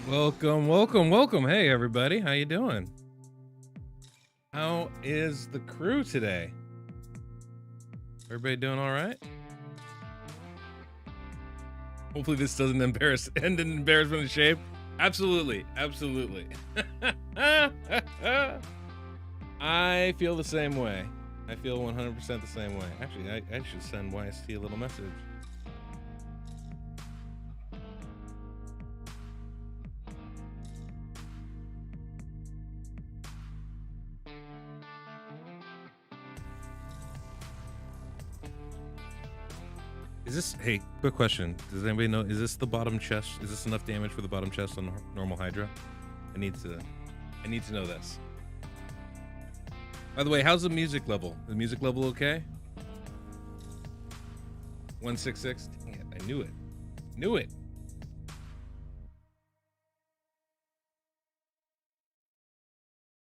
Welcome, welcome, welcome. Hey, everybody. How you doing? How is the crew today? Everybody doing all right? Hopefully this doesn't end in embarrassment and shame. Absolutely, absolutely. I feel the same way. I feel 100% the same way. Actually, I should send YST a little message. Is this, hey, quick question. Does anybody know, is this the bottom chest? Is this enough damage for the bottom chest on normal Hydra? I need to know this. By the way, how's the music level? Is the music level okay? 166? Dang it, I knew it. Knew it.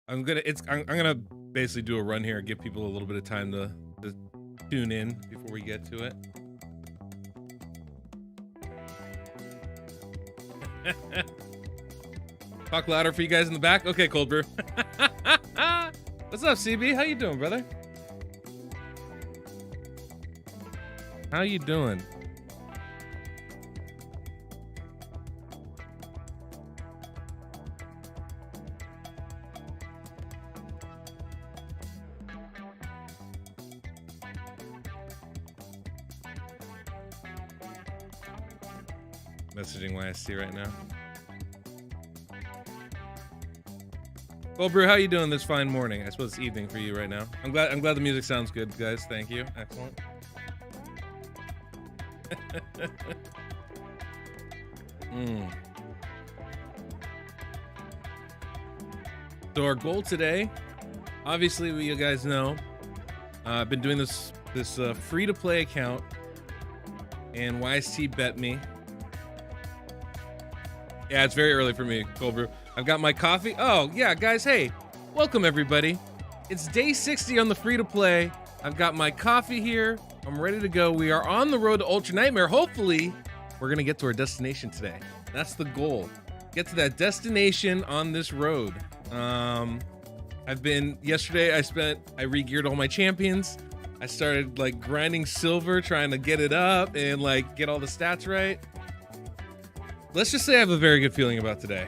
I'm gonna basically do a run here and give people a little bit of time to tune in before we get to it. Talk louder for you guys in the back. Okay, Cold Brew. What's up, CB? How you doing, brother? How you doing? Messaging YST right now. Well, Brew, how you doing this fine morning? I suppose it's evening for you right now. I'm glad the music sounds good, guys. Thank you. Excellent. So our goal today, obviously, you guys know, I've been doing this free-to-play account, and YST bet me. Yeah, it's very early for me, Cold Brew. I've got my coffee. Oh, yeah, guys, hey, welcome, everybody. It's day 60 on the free-to-play. I've got my coffee here. I'm ready to go. We are on the road to Ultra Nightmare. Hopefully, we're going to get to our destination today. That's the goal. Get to that destination on this road. Yesterday, I re-geared all my champions. I started, like, grinding silver, trying to get it up and, like, get all the stats right. Let's just say I have a very good feeling about today.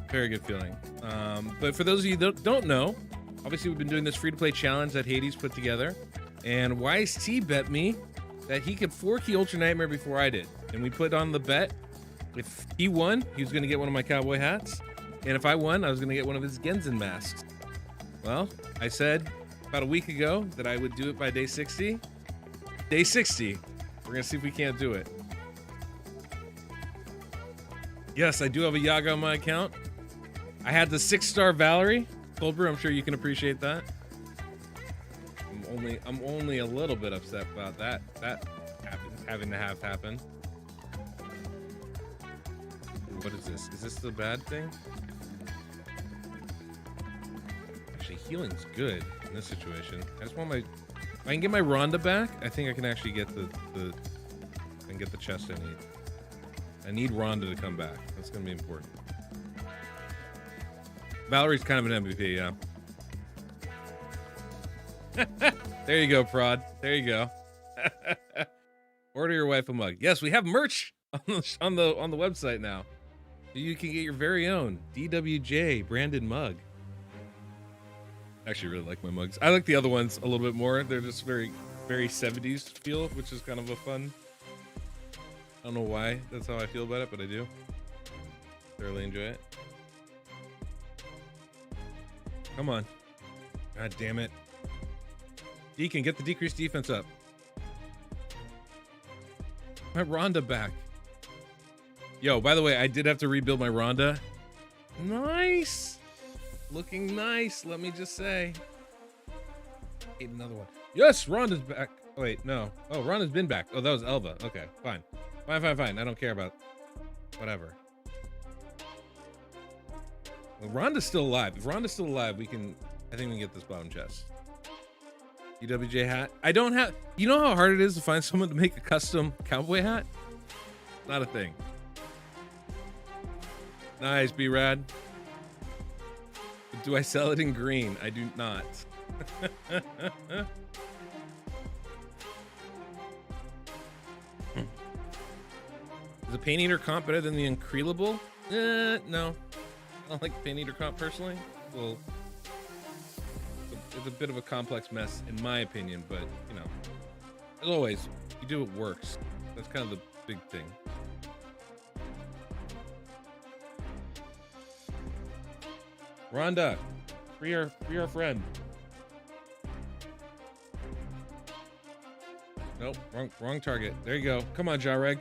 Very good feeling. But for those of you that don't know, obviously we've been doing this free-to-play challenge that Hades put together, and YST bet me that he could 4-key Ultra Nightmare before I did. And we put on the bet, if he won, he was going to get one of my cowboy hats, and if I won, I was going to get one of his Genzen masks. Well, I said about a week ago that I would do it by day 60. Day 60. We're going to see if we can't do it. Yes, I do have a Yaga on my account. I had the 6-star Valerie. Cold Brew, I'm sure you can appreciate that. I'm only a little bit upset about that having to happen. What is this? Is this the bad thing? Actually, healing's good in this situation. I just want if I can get my Rhonda back, I think I can actually get the chest I need. I need Rhonda to come back. That's going to be important. Valerie's kind of an MVP, yeah. There you go, Prod. There you go. Order your wife a mug. Yes, we have merch on the website now. You can get your very own DWJ branded mug. I actually really like my mugs. I like the other ones a little bit more. They're just very, very 70s feel, which is kind of a fun. I don't know why that's how I feel about it, but I do. Thoroughly enjoy it. Come on. God damn it. Deacon, get the decreased defense up. My Rhonda back. Yo, by the way, I did have to rebuild my Rhonda. Nice. Looking nice, let me just say. Ate another one. Yes, Rhonda's back. Oh, wait, no. Oh, Rhonda's been back. Oh, that was Elva. Okay, fine. Fine. I don't care about whatever. Well, Rhonda's still alive. If Rhonda's still alive, I think we can get this bottom chest. UWJ hat. I don't have, you know how hard it is to find someone to make a custom cowboy hat? Not a thing. Nice, B-Rad. Do I sell it in green? I do not. Is the Pain Eater comp better than the Uncrealable? No. I don't like the Pain Eater comp personally. Well, it's a bit of a complex mess in my opinion, but you know, as always, you do what works. That's kind of the big thing. Rhonda, free our friend. Nope, wrong target. There you go. Come on, Jareg.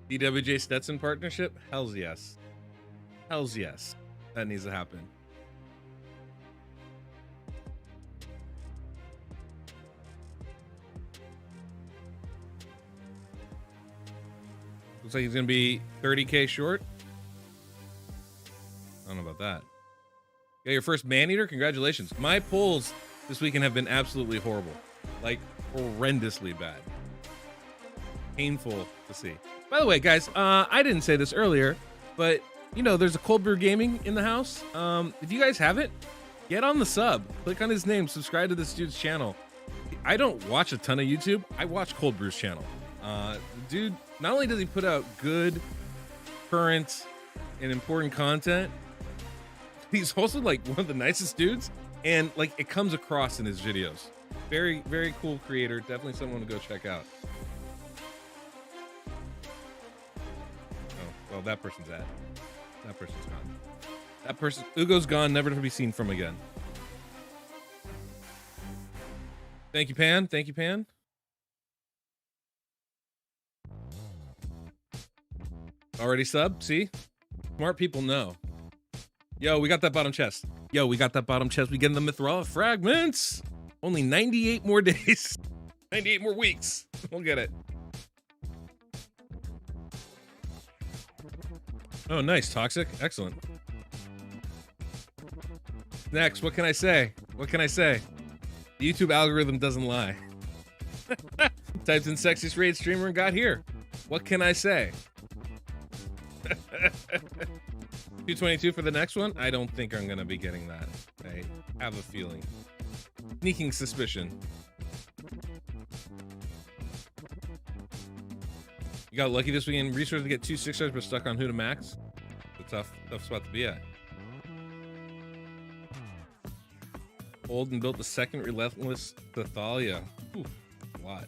DWJ Stetson partnership? Hells yes. Hells yes. That needs to happen. Looks like he's gonna be 30K short. I don't know about that. Yeah, your first man-eater? Congratulations. My polls this weekend have been absolutely horrible. Like, horrendously bad. Painful to see. By the way, guys, I didn't say this earlier, but, you know, there's a Cold Brew Gaming in the house. If you guys haven't, get on the sub. Click on his name. Subscribe to this dude's channel. I don't watch a ton of YouTube. I watch Cold Brew's channel. Dude, not only does he put out good, current, and important content, he's also, like, one of the nicest dudes. And, like, it comes across in his videos. Very, very cool creator. Definitely someone to go check out. Well, that person's at. That person's gone. That person, Ugo's gone, never to be seen from again. Thank you, Pan. Thank you, Pan. Already sub? See? Smart people know. Yo, we got that bottom chest. Yo, we got that bottom chest. We getting the Mithrala fragments. Only 98 more days. 98 more weeks. We'll get it. Oh, nice. Toxic. Excellent. Next, what can I say? What can I say? The YouTube algorithm doesn't lie. Typed in sexiest raid streamer and got here. What can I say? 222 for the next one? I don't think I'm going to be getting that. I have a feeling. Sneaking suspicion. You got lucky this weekend. Resource to get 2 6-stars, but stuck on who to max. It's a tough spot to be at. Old and built the second relentless Thalia. Ooh, a lot.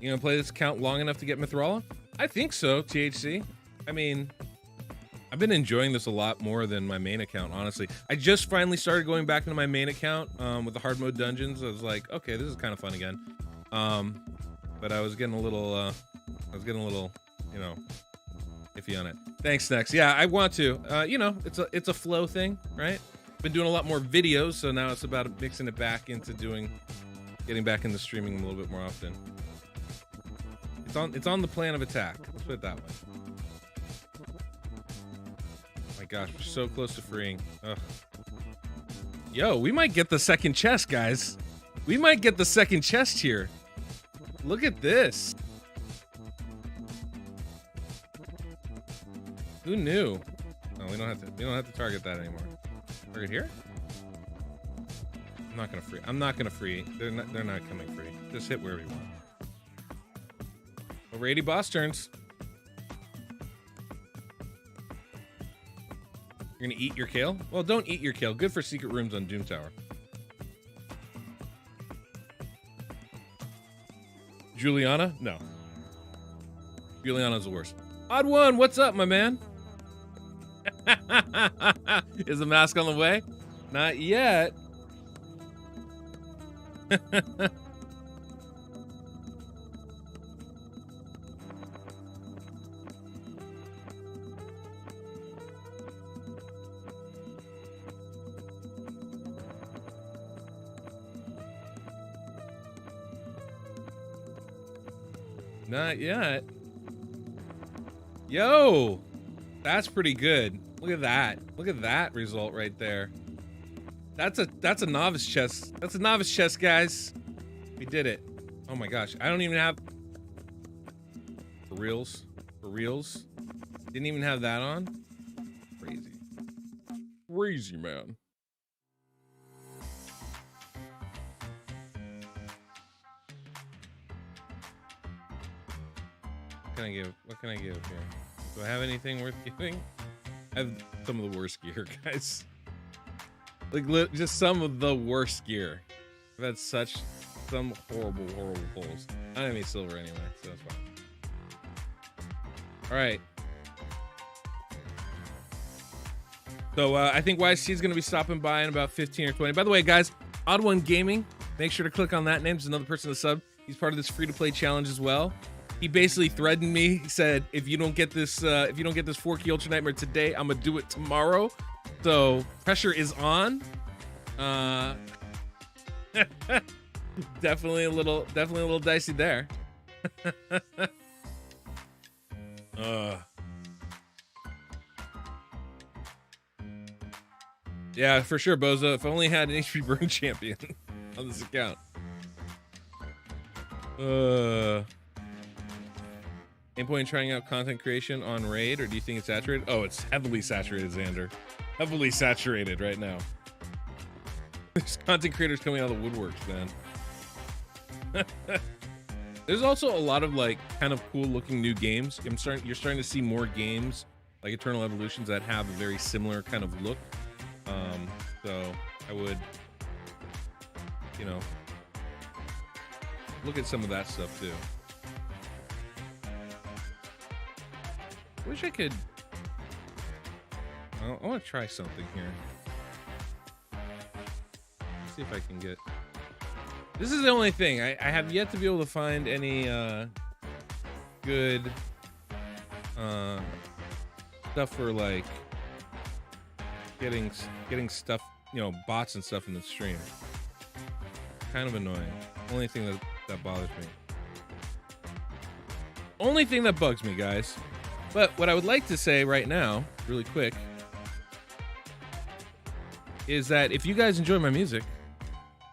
You gonna play this account long enough to get Mithrala? I think so, THC. I mean, I've been enjoying this a lot more than my main account, honestly. I just finally started going back into my main account with the hard mode dungeons. I was like, okay, this is kind of fun again. But I was getting a little, you know, iffy on it. Thanks, Next. Yeah, I want to. You know, it's a flow thing, right? Been doing a lot more videos, so now it's about mixing it back into getting back into streaming a little bit more often. It's on the plan of attack. Let's put it that way. Oh my gosh, we're so close to freeing. Ugh. Yo, we might get the second chest, guys. We might get the second chest here. Look at this. Who knew? No, we don't have to target that anymore. Target here? I'm not gonna free. They're not coming free. Just hit wherever you want. Over 80 boss turns. You're gonna eat your kale? Well, don't eat your kale. Good for secret rooms on Doom Tower. Juliana? No. Juliana's the worst. Odd one, what's up, my man? Is the mask on the way? Not yet. Not yet. Yo, that's pretty good. Look at that. Look at that result right there. That's a novice chest. That's a novice chest, guys. We did it. Oh my gosh. I don't even have... For reals? For reals? Didn't even have that on? Crazy. Crazy, man. What can I give? What can I give here? Do I have anything worth giving? I have some of the worst gear, guys. Like, just some of the worst gear. I've had some horrible pulls. I don't have any silver anyway, so that's fine. All right. So I think YC is going to be stopping by in about 15 or 20. By the way, guys, Odd One Gaming, make sure to click on that name. There's another person to sub. He's part of this free-to-play challenge as well. He basically threatened me. He said, if you don't get this 4-key Ultra Nightmare today, I'm gonna do it tomorrow. So pressure is on. Definitely a little dicey there. Yeah, for sure, Bozo. If I only had an HP Burn champion on this account. Any point in trying out content creation on Raid, or do you think it's saturated? Oh, it's heavily saturated, Xander. Heavily saturated right now. There's content creators coming out of the woodworks, man. There's also a lot of like kind of cool looking new games. You're starting to see more games like Eternal Evolutions that have a very similar kind of look. So I would, you know, look at some of that stuff too. Wish I could. I want to try something here. See if I can get. This is the only thing I have yet to be able to find any good stuff for like getting stuff, you know, bots and stuff in the stream. Kind of annoying. Only thing that bothers me. Only thing that bugs me, guys. But what I would like to say right now, really quick, is that if you guys enjoy my music,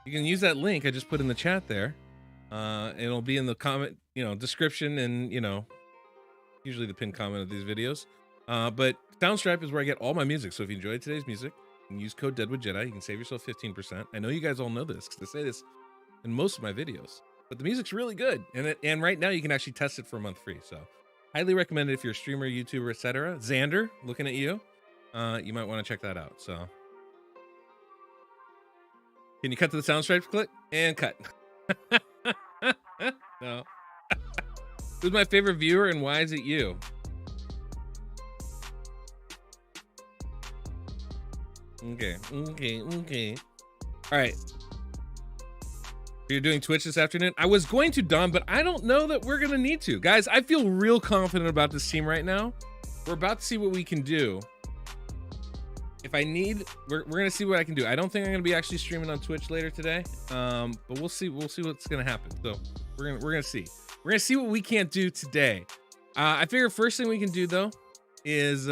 you can use that link I just put in the chat there. It'll be in the comment, you know, description, and, you know, usually the pinned comment of these videos. But SoundStripe is where I get all my music. So if you enjoyed today's music, you can use code DeadwoodJedi. You can save yourself 15%. I know you guys all know this because I say this in most of my videos. But the music's really good, and right now you can actually test it for a month free. So highly recommend it if you're a streamer, YouTuber, etc. Xander, looking at you. You might want to check that out. So can you cut to the SoundStripe clip? And cut. No. Who's my favorite viewer and why is it you? Okay. All right. You're doing Twitch this afternoon? I was going to, Don, but I don't know that we're going to need to. Guys, I feel real confident about this team right now. We're about to see what we can do. If I need, we're going to see what I can do. I don't think I'm going to be actually streaming on Twitch later today. But we'll see what's going to happen. So we're going to see. We're going to see what we can't do today. I figure first thing we can do, though, is...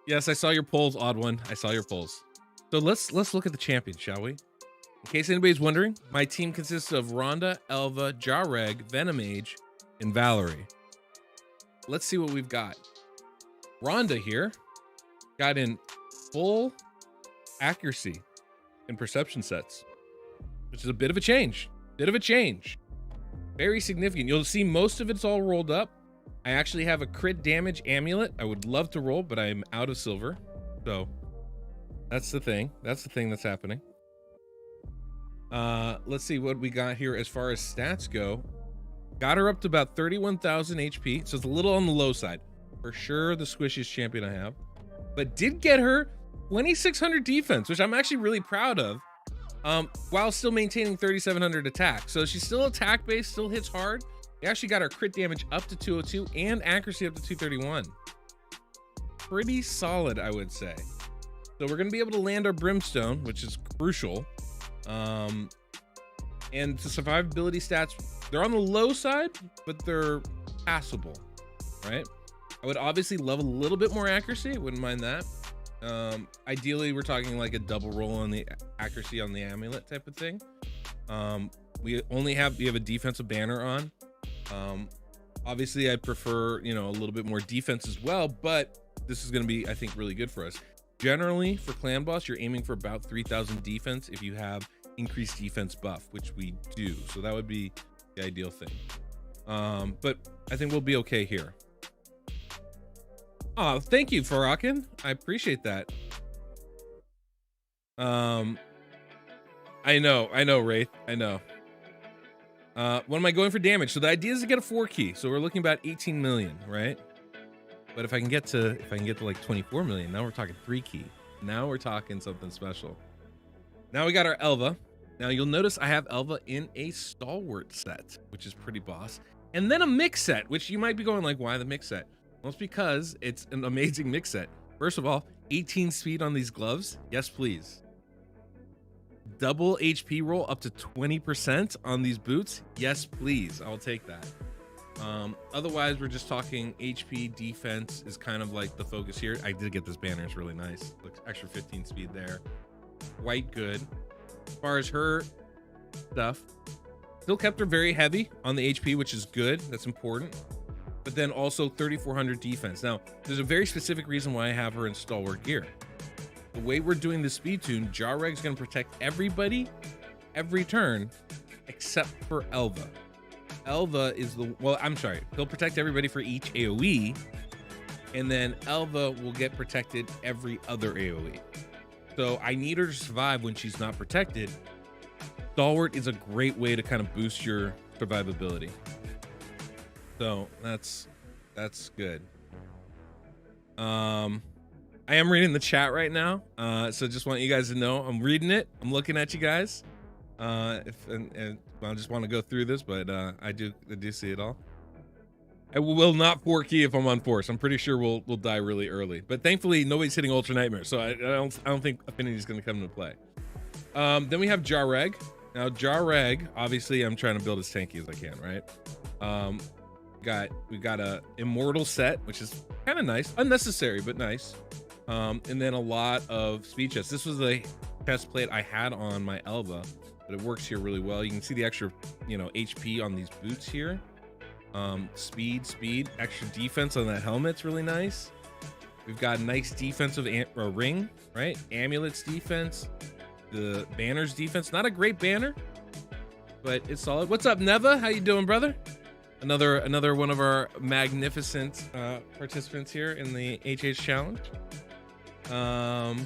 Yes, I saw your polls, Odd One. I saw your polls. So let's look at the champions, shall we? In case anybody's wondering, my team consists of Rhonda, Elva, Jareg, Venomage, and Valerie. Let's see what we've got. Rhonda here got in full accuracy in perception sets, which is a bit of a change. Very significant. You'll see most of it's all rolled up. I actually have a crit damage amulet. I would love to roll, but I'm out of silver. So that's the thing. That's happening. Let's see what we got here as far as stats go. Got her up to about 31,000 HP, so it's a little on the low side. For sure the squishiest champion I have. But did get her 2,600 defense, which I'm actually really proud of, while still maintaining 3,700 attack. So she's still attack-based, still hits hard. We actually got our crit damage up to 202 and accuracy up to 231. Pretty solid, I would say. So we're going to be able to land our brimstone, which is crucial. And the survivability stats, they're on the low side, but they're passable, right? I would obviously love a little bit more accuracy. Wouldn't mind that. Ideally, we're talking like a double roll on the accuracy on the amulet type of thing. We have a defensive banner on. Obviously, I'd prefer, you know, a little bit more defense as well, but this is going to be, I think, really good for us. Generally, for clan boss, you're aiming for about 3,000 defense if you have increased defense buff, which we do. So that would be the ideal thing. But I think we'll be okay here. Oh, thank you, Farakin. I appreciate that. I know, Wraith. I know. What am I going for damage? So the idea is to get a 4 key. So we're looking about 18 million, right? But if I can get to like 24 million, now we're talking 3 key. Now we're talking something special. Now we got our Elva. Now you'll notice I have Elva in a stalwart set, which is pretty boss. And then a mix set, which you might be going like, why the mix set? Well, it's because it's an amazing mix set. First of all, 18 speed on these gloves. Yes, please. Double HP roll up to 20% on these boots. Yes, please. I'll take that. Otherwise, we're just talking HP defense is kind of like the focus here. I did get this banner. It's really nice. Looks extra 15 speed there. Quite good. As far as her stuff, still kept her very heavy on the HP, which is good. That's important. But then also 3,400 defense. Now, there's a very specific reason why I have her in stalwart gear. The way we're doing the speed tune, Jarreg's going to protect everybody every turn except for Elva. Elva is he'll protect everybody for each AoE, and then Elva will get protected every other AoE. So I need her to survive when she's not protected. Stalwart is a great way to kind of boost your survivability. So that's good. I am reading the chat right now, so just want you guys to know I'm reading it. I'm looking at you guys. And I just want to go through this, but I do see it all. I will not 4 key if I'm on force. I'm pretty sure we'll die really early, but thankfully nobody's hitting Ultra Nightmare, so I don't think Affinity is going to come into play. Then we have Jarreg. Now Jarreg, obviously I'm trying to build as tanky as I can, right? We got a immortal set, which is kind of nice, unnecessary but nice. And then a lot of speed chests. This was the chest plate I had on my Elva, but it works here really well. You can see the extra, you know, HP on these boots here. Speed, extra defense on that helmet's really nice. We've got nice defensive ring, right? Amulet's defense, the banner's defense. Not a great banner, but it's solid. What's up, Neva? How you doing, brother? Another one of our magnificent participants here in the HH challenge. But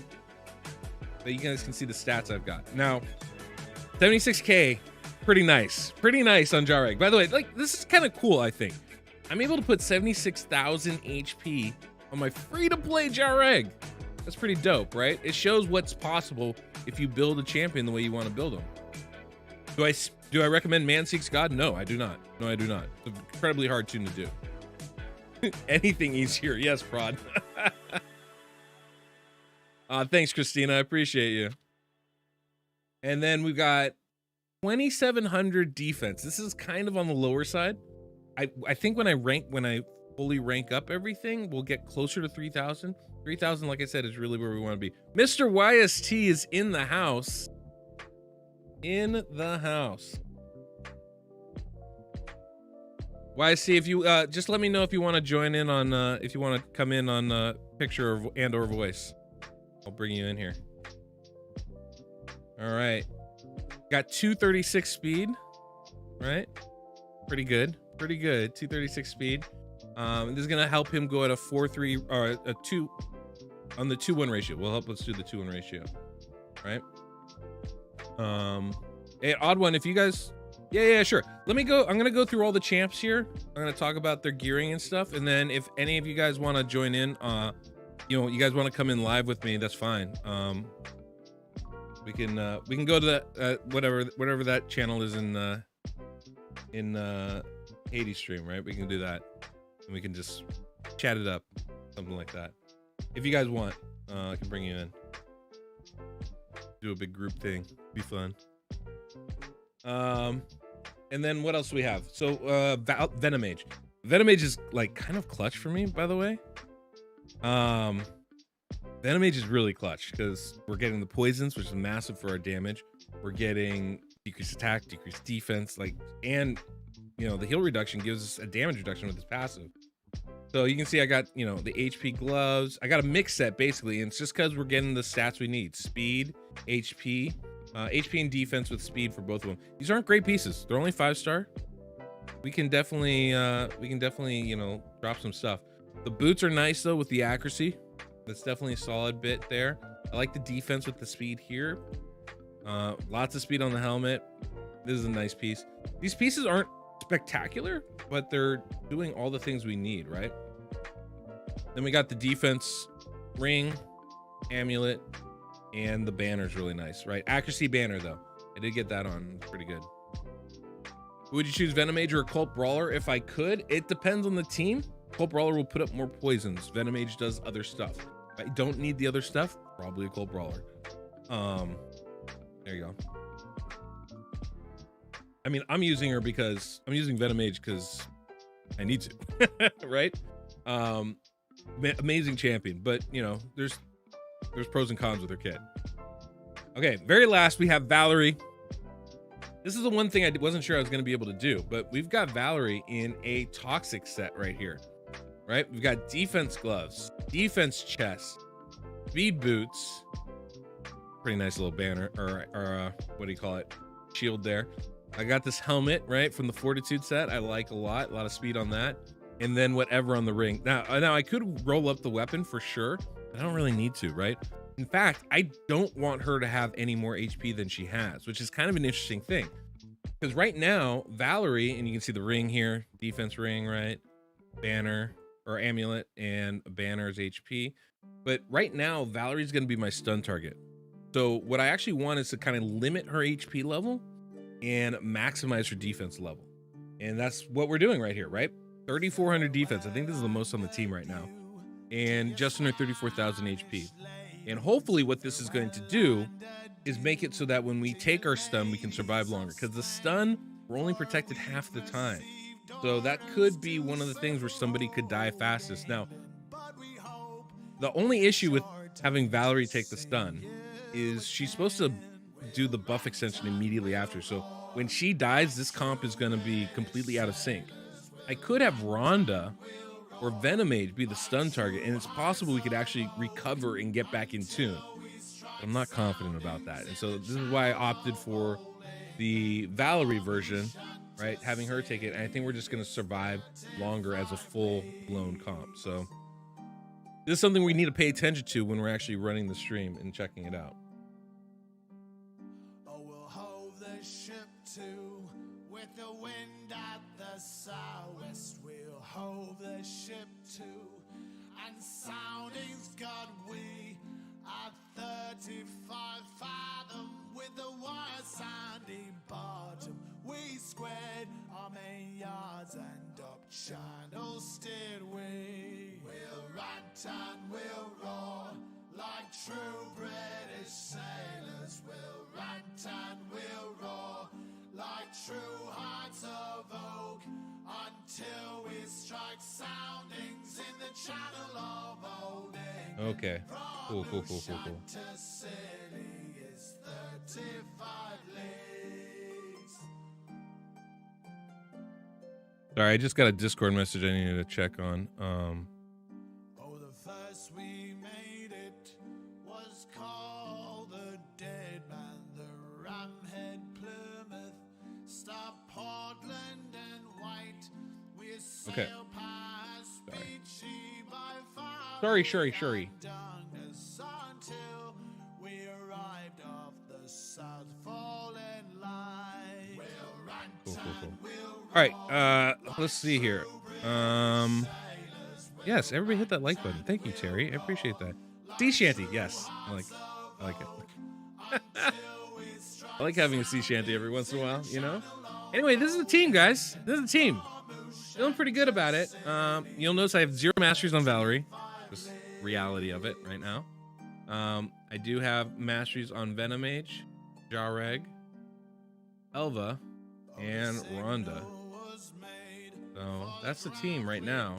you guys can see the stats I've got now. 76k, pretty nice on Jarreg. By the way, like, this is kind of cool. I think I'm able to put 76,000 HP on my free-to-play Jarreg. That's pretty dope, right? It shows what's possible if you build a champion the way you want to build them. Do I recommend Man Seeks God? No, I do not. No, I do not. It's incredibly hard tune to do. Anything easier. Yes, Prod. Thanks, Christina. I appreciate you. And then we've got 2,700 defense. This is kind of on the lower side. I think when I fully rank up everything, we'll get closer to 3,000. 3,000, like I said, is really where we want to be. Mr. YST is in the house. In the house. YST, if you just let me know if you want to join in on if you want to come in on picture or voice. I'll bring you in here. All right. Got 236 speed, right? Pretty good. 236 speed. This is gonna help him go at a 4-3 or a 2 on the 2-1 ratio. Will help us do the 2-1 ratio, right? Hey, odd one. If you guys, yeah, sure. Let me go. I'm gonna go through all the champs here. I'm gonna talk about their gearing and stuff, and then if any of you guys want to join in, you know, you guys want to come in live with me, that's fine. We can go to that whatever that channel is in Hades stream, right? We can do that, and we can just chat it up, something like that. If you guys want, I can bring you in, do a big group thing, be fun. And then what else do we have? So Venomage. Venomage is like kind of clutch for me, by the way. Venomage is really clutch because we're getting the poisons, which is massive for our damage. We're getting decreased attack, decreased defense, like, and you know, the heal reduction gives us a damage reduction with this passive. So you can see I got, you know, the HP gloves. I got a mix set basically, and it's just because we're getting the stats we need: speed, HP, HP and defense with speed for both of them. These aren't great pieces. They're only 5-star. We can definitely, you know, drop some stuff. The boots are nice though with the accuracy. That's definitely a solid bit there. I like the defense with the speed here. Lots of speed on the helmet. This is a nice piece. These pieces aren't spectacular, but they're doing all the things we need, right? Then we got the defense ring, amulet, and the banner's really nice, right? Accuracy banner though. I did get that on. It's pretty good. Would you choose Venomage or a Cult Brawler? If I could, it depends on the team. Cult Brawler will put up more poisons. Venomage does other stuff. If I don't need the other stuff, probably a Cult Brawler. There you go. I mean, I'm using her because I'm using Venomage because I need to, right? Amazing champion, but you know, there's pros and cons with her kit. Okay, very last we have Valerie. This is the one thing I wasn't sure I was going to be able to do, but we've got Valerie in a toxic set right here, right? We've got defense gloves, defense chest, speed boots, pretty nice little banner, or what do you call it? Shield there. I got this helmet, right, from the Fortitude set. I like a lot of speed on that. And then whatever on the ring. Now I could roll up the weapon for sure, but I don't really need to, right? In fact, I don't want her to have any more HP than she has, which is kind of an interesting thing. Because right now, Valerie, and you can see the ring here, defense ring, right? Banner, or amulet, and banner's HP. But right now, Valerie's going to be my stun target. So what I actually want is to kind of limit her HP level and maximize her defense level. And that's what we're doing right here, right? 3,400 defense. I think this is the most on the team right now. And just under 34,000 HP. And hopefully what this is going to do is make it so that when we take our stun, we can survive longer. Because the stun, we're only protected half the time. So that could be one of the things where somebody could die fastest. Now, the only issue with having Valerie take the stun is she's supposed to do the buff extension immediately after. So when she dies, this comp is going to be completely out of sync. I could have Rhonda or Venomage be the stun target, and it's possible we could actually recover and get back in tune. I'm not confident about that. And so this is why I opted for the Valerie version, right? Having her take it. And I think we're just going to survive longer as a full-blown comp. So this is something we need to pay attention to when we're actually running the stream and checking it out. Oh, we'll hove the ship to with the wind at the southwest. We'll hove the ship to, and sounding's got we at 35 fathom with the wire sandy bottom. We squared our main yards and up channel steered we. We'll rant and we'll roar like true British sailors. We'll rant and we'll roar like true hearts of oak until we strike soundings in the channel of old England. Okay. Cool. City is 35 leagues. Sorry, I just got a Discord message I needed to check on. Oh, the first we made it was called the Dead Man, the Ramhead Plymouth, stop Portland and White. We Okay. sail past Beachy by far. Sorry. Until we arrived off the South Fallen Line. We'll rant and we'll All right, let's see here. Yes, everybody hit that like button. Thank you, Terry. I appreciate that. Sea shanty, yes. I like it. I like having a sea shanty every once in a while, you know? Anyway, this is a team, guys. This is a team. Feeling pretty good about it. You'll notice I have 0 masteries on Valerie. Just reality of it right now. I do have masteries on Venomage, Jareg, Elva, and Rhonda. So that's the team right now.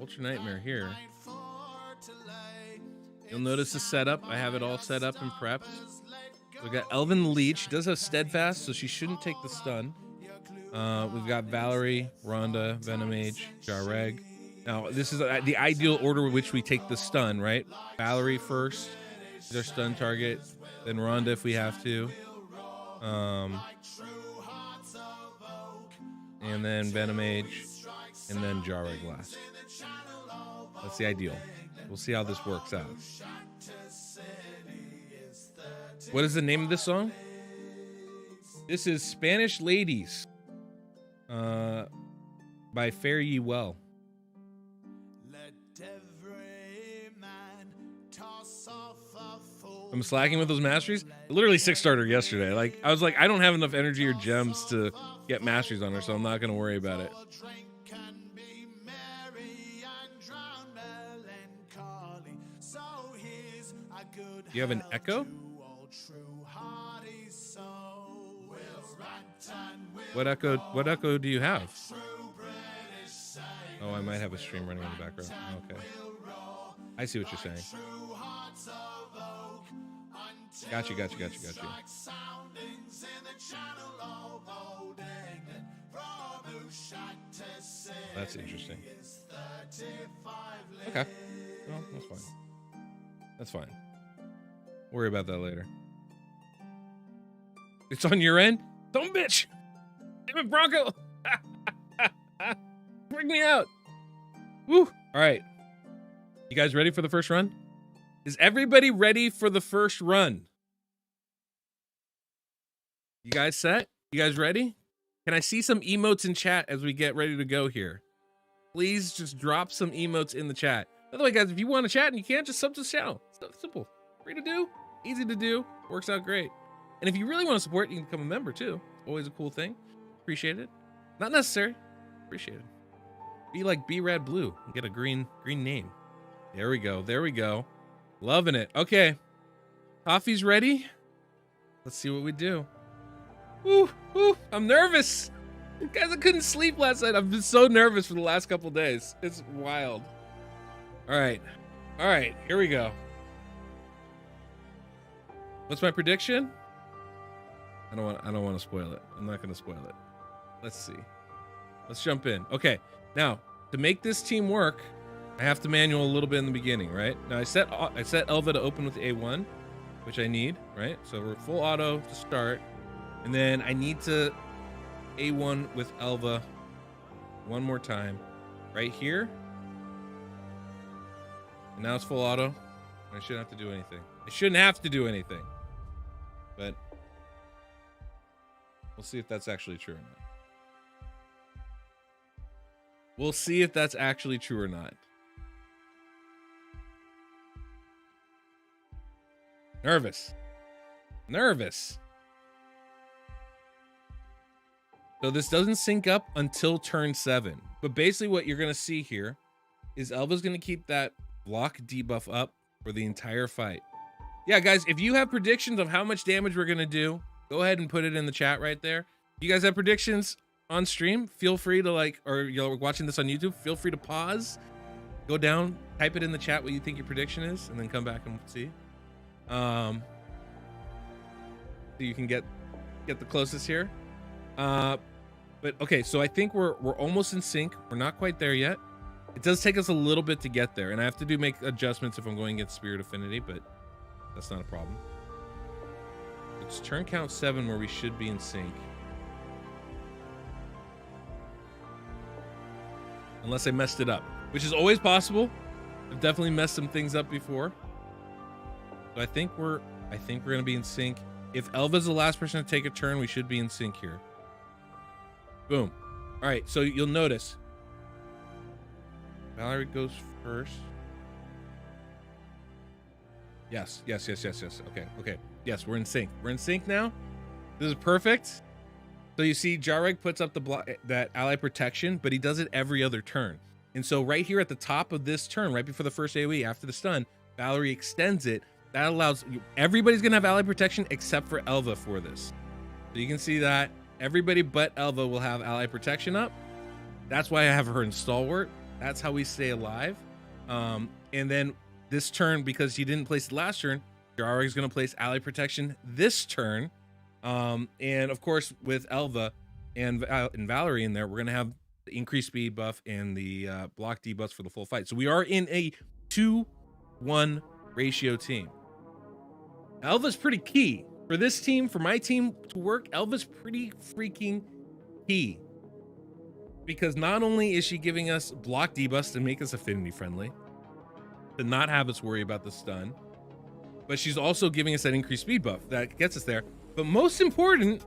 Ultra Nightmare here. You'll notice the setup. I have it all set up and prepped. We've got Elven Leech. She does have Steadfast, so she shouldn't take the stun. We've got Valerie, Rhonda, Venomage, Jareg. Now, this is the ideal order in which we take the stun, right? Valerie first, is our stun target. Then Rhonda if we have to. And then Venomage. And then Jareg last. That's the ideal. We'll see how this works out. What is the name of this song? This is Spanish Ladies by Fare Ye Well. I'm slacking with those masteries. Literally 6-starter yesterday. Like I was like, I don't have enough energy or gems to get masteries on her, so I'm not gonna worry about it. You have an echo? What echo do you have? Oh, I might have a stream running in the background. Okay. I see what you're saying. Got you. That's interesting. Okay. Well, that's fine. That's fine. Worry about that later. It's on your end? Don't bitch! Damn it, Bronco! Bring me out! Woo! Alright. You guys ready for the first run? Is everybody ready for the first run? You guys set? You guys ready? Can I see some emotes in chat as we get ready to go here? Please just drop some emotes in the chat. By the way, guys, if you want to chat and you can't, just sub to the channel. It's simple. Free to do. Easy to do. Works out great. And if you really want to support, you can become a member too. Always a cool thing. Appreciate it. Not necessary. Appreciate it. Be like B-Rad Blue and get a green name. There we go. Loving it. Okay. Coffee's ready. Let's see what we do. Woo. I'm nervous. Guys, I couldn't sleep last night. I've been so nervous for the last couple days. It's wild. All right. Here we go. What's my prediction? I don't want to spoil it. I'm not going to spoil it. Let's see. Let's jump in. Okay. Now, to make this team work, I have to manual a little bit in the beginning, right? Now I set Elva to open with A1, which I need, right? So we're full auto to start. And then I need to A1 with Elva one more time right here. And now it's full auto. I shouldn't have to do anything. But we'll see if that's actually true or not. Nervous. So this doesn't sync up until turn 7. But basically what you're going to see here is Elva's going to keep that block debuff up for the entire fight. Yeah, guys, if you have predictions of how much damage we're going to do, go ahead and put it in the chat right there. If you guys have predictions on stream, feel free to or you're watching this on YouTube, feel free to pause, go down, type it in the chat what you think your prediction is, and then come back and see. So you can get the closest here. But okay, so I think we're almost in sync. We're not quite there yet. It does take us a little bit to get there, and I have to make adjustments if I'm going against Spirit Affinity, but that's not a problem. It's turn count 7 where we should be in sync. Unless I messed it up, which is always possible. I've definitely messed some things up before. So I think we're gonna be in sync. If Elva's the last person to take a turn, we should be in sync here. Boom. All right, so you'll notice Valerie goes first. Yes. Okay. Yes, we're in sync. We're in sync now. This is perfect. So you see Jareg puts up the block, that ally protection, but he does it every other turn. And so right here at the top of this turn, right before the first AoE, after the stun, Valerie extends it. That allows everybody's gonna have ally protection except for Elva for this. So you can see that everybody but Elva will have ally protection up. That's why I have her in Stalwart. That's how we stay alive. And then this turn, because he didn't place it last turn, Jara is going to place ally protection this turn. And of course, with Elva and Valerie in there, we're going to have the increased speed buff and the block debuffs for the full fight. So we are in a 2-1 ratio team. Elva's pretty key. For this team, for my team to work, Elva's pretty freaking key. Because not only is she giving us block debuffs to make us affinity friendly, to not have us worry about the stun, but she's also giving us that increased speed buff that gets us there. But most important,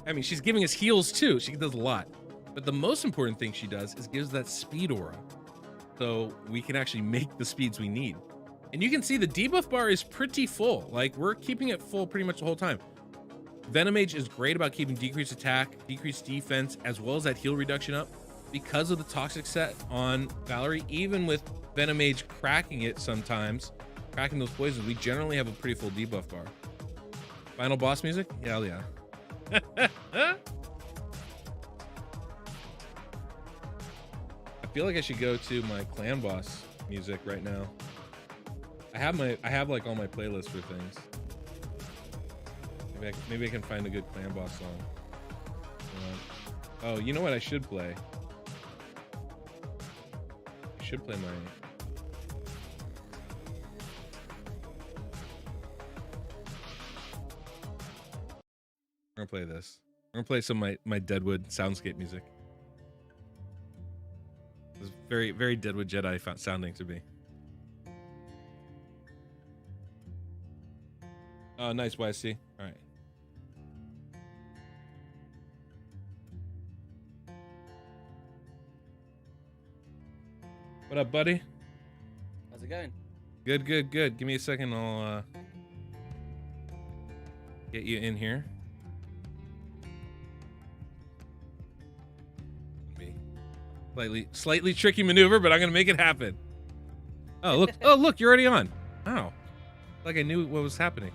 I mean, she's giving us heals too. She does a lot. But the most important thing she does is gives that speed aura. So we can actually make the speeds we need. And you can see the debuff bar is pretty full. Like, we're keeping it full pretty much the whole time. Venomage is great about keeping decreased attack, decreased defense, as well as that heal reduction up. Because of the toxic set on Valerie, even with Venomage cracking it sometimes, cracking those poisons, we generally have a pretty full debuff bar. Final boss music? Hell yeah. I feel like I should go to my clan boss music right now. I have like all my playlists for things. Maybe I can find a good clan boss song. Oh, you know what I should play? I should play my... I'm gonna play this. I'm gonna play some of my Deadwood soundscape music. It's very, very DeadwoodJedi sounding to me. Oh, nice YC. All right. What up, buddy? How's it going? Good, good, good. Give me a second. I'll get you in here. Slightly tricky maneuver, but I'm gonna make it happen. Oh look! Oh look! You're already on. Wow. Like I knew what was happening.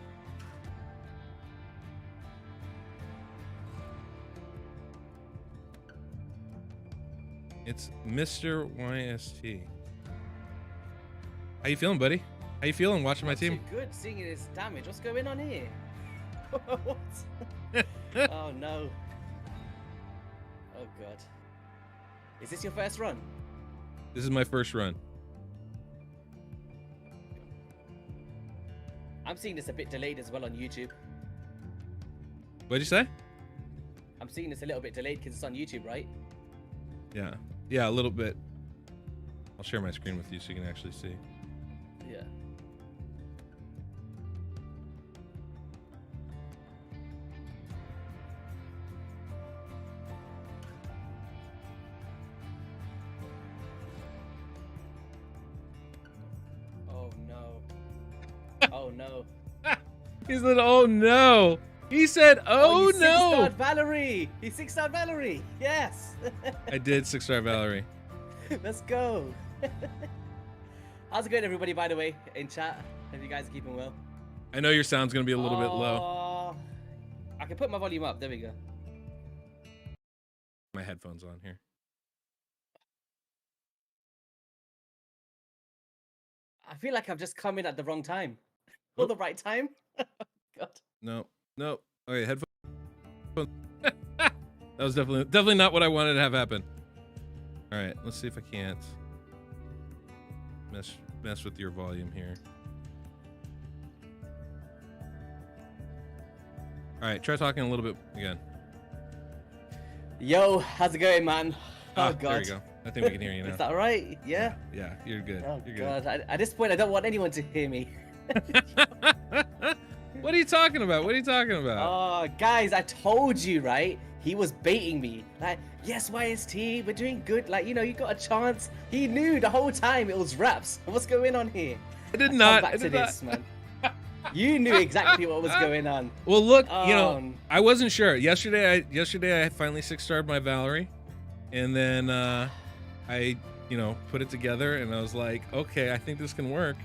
It's Mr. YST. How you feeling, buddy? How you feeling watching my team? Good, seeing this damage. What's going on here? What? Oh no. Oh god. Is this your first run? This is my first run. I'm seeing this a bit delayed as well on YouTube. What'd you say? I'm seeing this a little bit delayed because it's on YouTube, right? Yeah. Yeah, a little bit. I'll share my screen with you so you can actually see. Yeah. Oh no. Oh no. He said, "Oh no." He said, "Oh, you no." 6-starred Valerie. He 6-starred Valerie. Yes. I did 6-star Valerie. Let's go. How's it going, everybody? By the way, in chat, hope you guys are keeping well. I know your sound's gonna be a little bit low. I can put my volume up. There we go. My headphones on here. I feel like I've just come in at the wrong time. Or the right time. God. No. No. Okay, headphones. That was definitely not what I wanted to have happen. All right, let's see if I can't mess with your volume here. All right, try talking a little bit again. Yo, how's it going, man? Oh God. There you go. I think we can hear you now. Is that right? Yeah. Yeah, you're good. Oh you're God. good. At this point, I don't want anyone to hear me. What are you talking about? What are you talking about? Oh, guys, I told you, right? He was baiting me. Like, yes, YST, we're doing good. Like, you know, you got a chance. He knew the whole time it was raps. What's going on here? I did not. Come back to this, man. You knew exactly what was going on. Well, look, you know, I wasn't sure. Yesterday I finally 6-starred my Valerie, and then I, you know, put it together, and I was like, okay, I think this can work.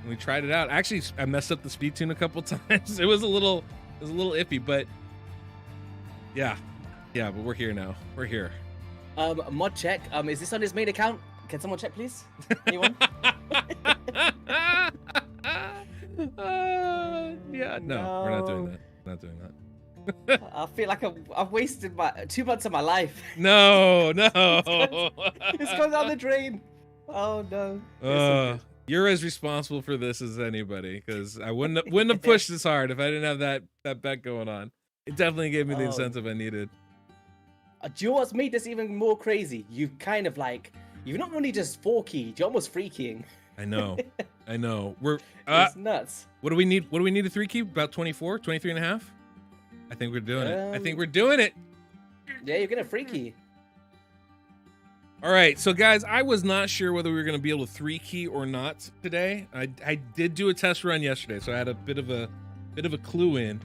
And we tried it out. Actually, I messed up the speed tune a couple times. It was a little iffy, but yeah, but we're here now. We're here. Mod check. Is this on his main account? Can someone check, please? Anyone? Yeah, no, we're not doing that. Not doing that. I feel like I've wasted my 2 months of my life. No. It's going down the drain. Oh no. You're as responsible for this as anybody, because I wouldn't have pushed this hard if I didn't have that bet going on. It definitely gave me the incentive I needed. Do you know what's made this even more crazy? You've kind of like, you've not only just 4-keyed, you're almost 3-keying. I know. We're it's nuts. What do we need? What do we need to 3-key? About 24, 23 and a half? I think we're doing it. I think we're doing it. Yeah, you're gonna 3-key. All right, so guys, I was not sure whether we were going to be able to 3-key or not today. I did do a test run yesterday, so I had a bit of a clue in.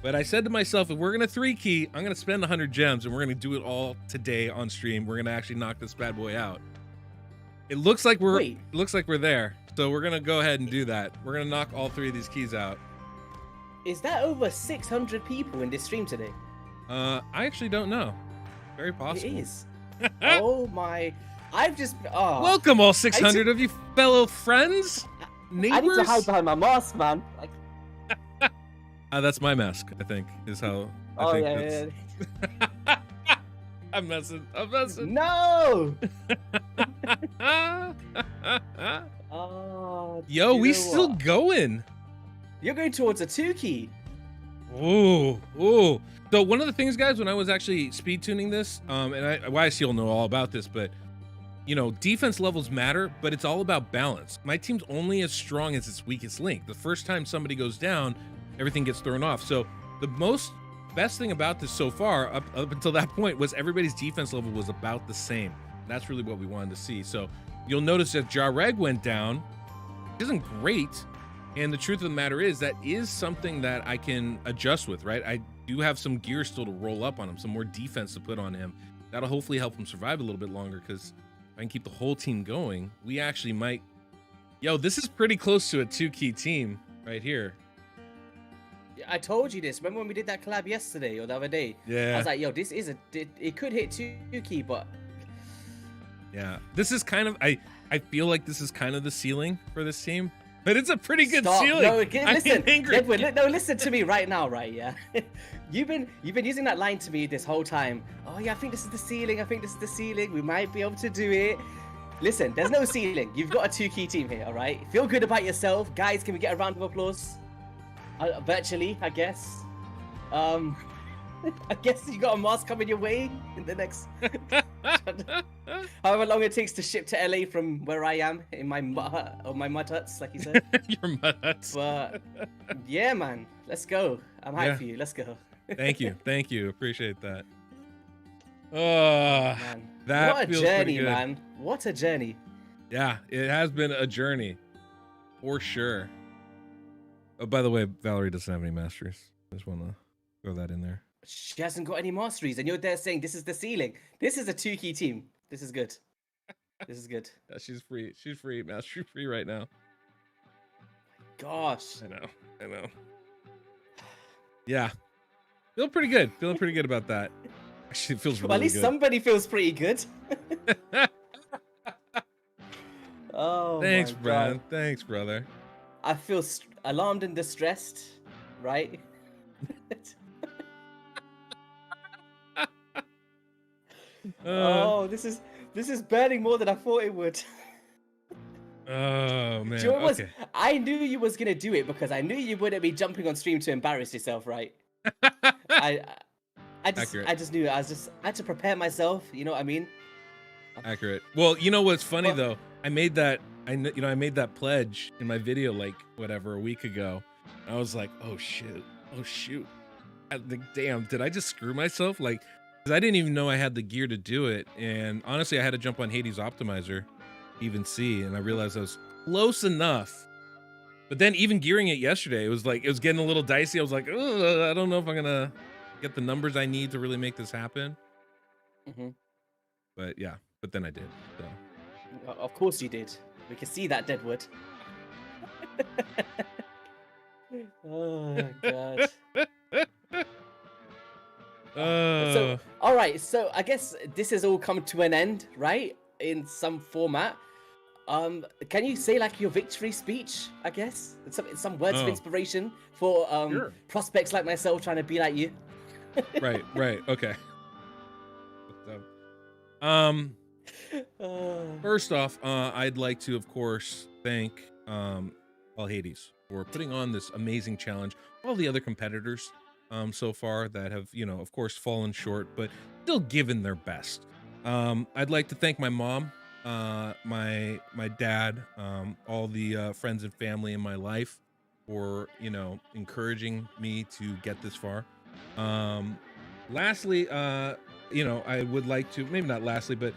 But I said to myself, if we're going to 3-key, I'm going to spend 100 gems, and we're going to do it all today on stream. We're going to actually knock this bad boy out. It looks like we're there, so we're going to go ahead and do that. We're going to knock all 3 of these keys out. Is that over 600 people in this stream today? I actually don't know. Very possible. It is. Oh my! I've just welcome all 600 of you fellow friends, neighbors. I need to hide behind my mask, man. Like... that's my mask, I think, is how. Yeah. I'm messing. No. Yo, we still going. You're going towards a 2-key. Ooh. So one of the things, guys, when I was actually speed tuning this, and YC will know all about this, but you know, defense levels matter, but it's all about balance. My team's only as strong as its weakest link. The first time somebody goes down, everything gets thrown off. So the best thing about this so far, up until that point, was everybody's defense level was about the same. That's really what we wanted to see. So you'll notice that Jareg went down. It isn't great. And the truth of the matter is that is something that I can adjust with, right? I do have some gear still to roll up on him, some more defense to put on him. That'll hopefully help him survive a little bit longer, because if I can keep the whole team going, we actually might... Yo, this is pretty close to a 2-key team right here. I told you this. Remember when we did that collab yesterday or the other day? Yeah. I was like, yo, this is it could hit 2-key, but... Yeah, this is kind of... I feel like this is kind of the ceiling for this team. But it's a pretty good ceiling. No, listen, Edward, no, listen to me right now, right? Yeah, you've been using that line to me this whole time. Oh yeah, I think this is the ceiling. I think this is the ceiling. We might be able to do it. Listen, there's no ceiling. You've got a 2-key team here, all right? Feel good about yourself, guys. Can we get a round of applause? Virtually, I guess. I guess you got a mask coming your way in the next. However long it takes to ship to LA from where I am in my mud hut, or my mud huts, like you said. Your mud huts. But yeah, man, let's go. I'm hyped for you. Let's go. Thank you. Appreciate that. Man. That what a feels journey, good. man. What a journey. Yeah, it has been a journey, for sure. Oh, by the way, Valerie doesn't have any masteries. I just want to throw that in there. She hasn't got any masteries, and you're there saying this is the ceiling. This is a 2-key team. This is good. This is good. Yeah, she's free. She's free. Mastery free right now. Gosh. I know. Yeah. Feeling pretty good about that. Actually, it feels really good. Well, at least somebody feels pretty good. Oh, thanks, my Brian. God. Thanks, brother. I feel alarmed and distressed, right? Oh, this is burning more than I thought it would. Oh man. Do you know what Okay. I knew you was gonna do it because I knew you wouldn't be jumping on stream to embarrass yourself, right? I just knew it. I had to prepare myself. You know what I mean? Accurate. Well, you know what's funny though? I made that pledge in my video like whatever a week ago. I was like, oh shoot. Damn, did I just screw myself? Like, because I didn't even know I had the gear to do it. And honestly, I had to jump on Hades Optimizer, even see, and I realized I was close enough. But then even gearing it yesterday, it was getting a little dicey. I was like, I don't know if I'm gonna get the numbers I need to really make this happen. Mm-hmm. But yeah, but then I did. So. Of course you did. We can see that, Deadwood. Oh my God. So All right, so I guess this has all come to an end, right? In some format. Can you say like your victory speech? I guess some words of Oh. inspiration for Sure. prospects like myself trying to be like you. Right. Okay. Um. First off, I'd like to, of course, thank All Hades for putting on this amazing challenge. All the other competitors so far that have, of course, fallen short, but still given their best. I'd like to thank my mom, my dad, all the friends and family in my life for, encouraging me to get this far. Lastly, I would like to, maybe not lastly, but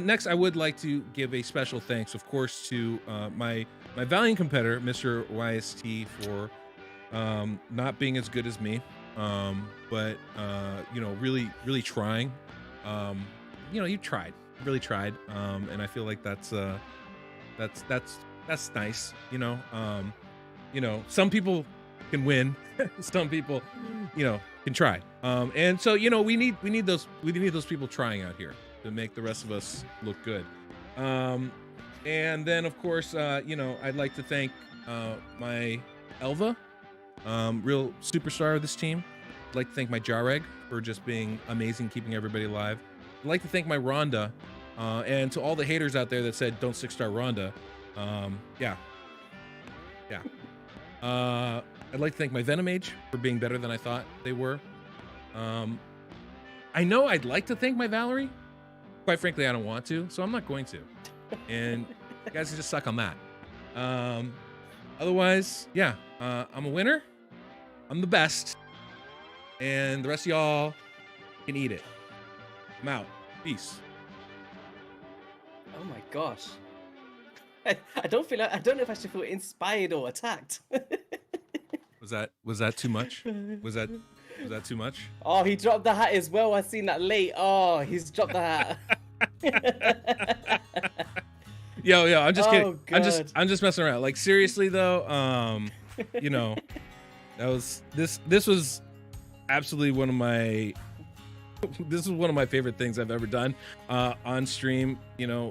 next, I would like to give a special thanks, of course, to my valiant competitor, Mr. YST, for not being as good as me, but really trying. You tried, really tried, and I feel like that's nice. Some people can win, some people, can try, and so we need those people trying out here to make the rest of us look good. And then, of course, I'd like to thank my Elva, real superstar of this team. I'd like to thank my Jareg for just being amazing, keeping everybody alive. I'd like to thank my Rhonda, and to all the haters out there that said don't 6-star Rhonda. Yeah. I'd like to thank my Venomage for being better than I thought they were. I know I'd like to thank my Valerie. Quite frankly, I don't want to, so I'm not going to. And you guys can just suck on that. Otherwise, yeah, I'm a winner. I'm the best. And the rest of y'all can eat it. I'm out. Peace. Oh my gosh. I don't know if I should feel inspired or attacked. Was that too much? Was that too much? Oh, he dropped the hat as well. I seen that late. Oh, he's dropped the hat. Yo, I'm just kidding. God. I'm just messing around. Like, seriously though, this was absolutely one of my favorite things I've ever done on stream,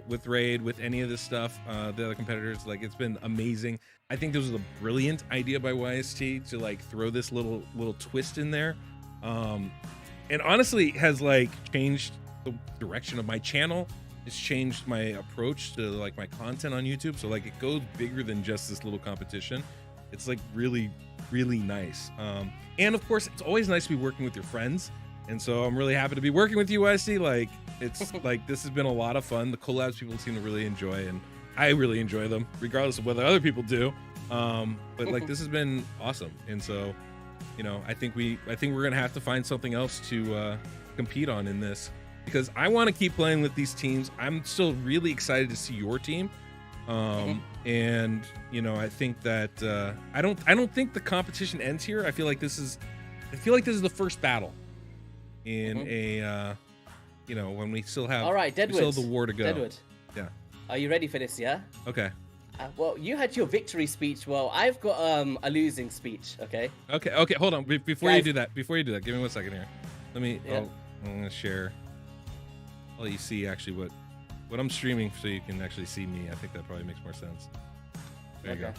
with Raid, with any of this stuff, the other competitors. Like, it's been amazing. I think this was a brilliant idea by YST to like throw this little twist in there, and honestly has like changed the direction of my channel. It's changed my approach to like my content on YouTube. So like it goes bigger than just this little competition. It's like really, really nice. And of course, it's always nice to be working with your friends. And so I'm really happy to be working with you, YST. Like, it's like, this has been a lot of fun. The collabs people seem to really enjoy, and I really enjoy them, regardless of whether other people do. But like, this has been awesome. And so, I think we're gonna have to find something else to compete on in this, because I want to keep playing with these teams. I'm still really excited to see your team. And I think that I don't think the competition ends here. I feel like this is the first battle in a when we still have, all right, Deadwood, we still have the war to go. Deadwood, yeah, are you ready for this? Yeah, okay. Well, you had your victory speech. Well, I've got a losing speech. Okay, Hold on, before Guys. you do that, give me 1 second here. Let me Yeah. I'm gonna share. I'll let you see actually what I'm streaming, so you can actually see me. I think that probably makes more sense. There you go.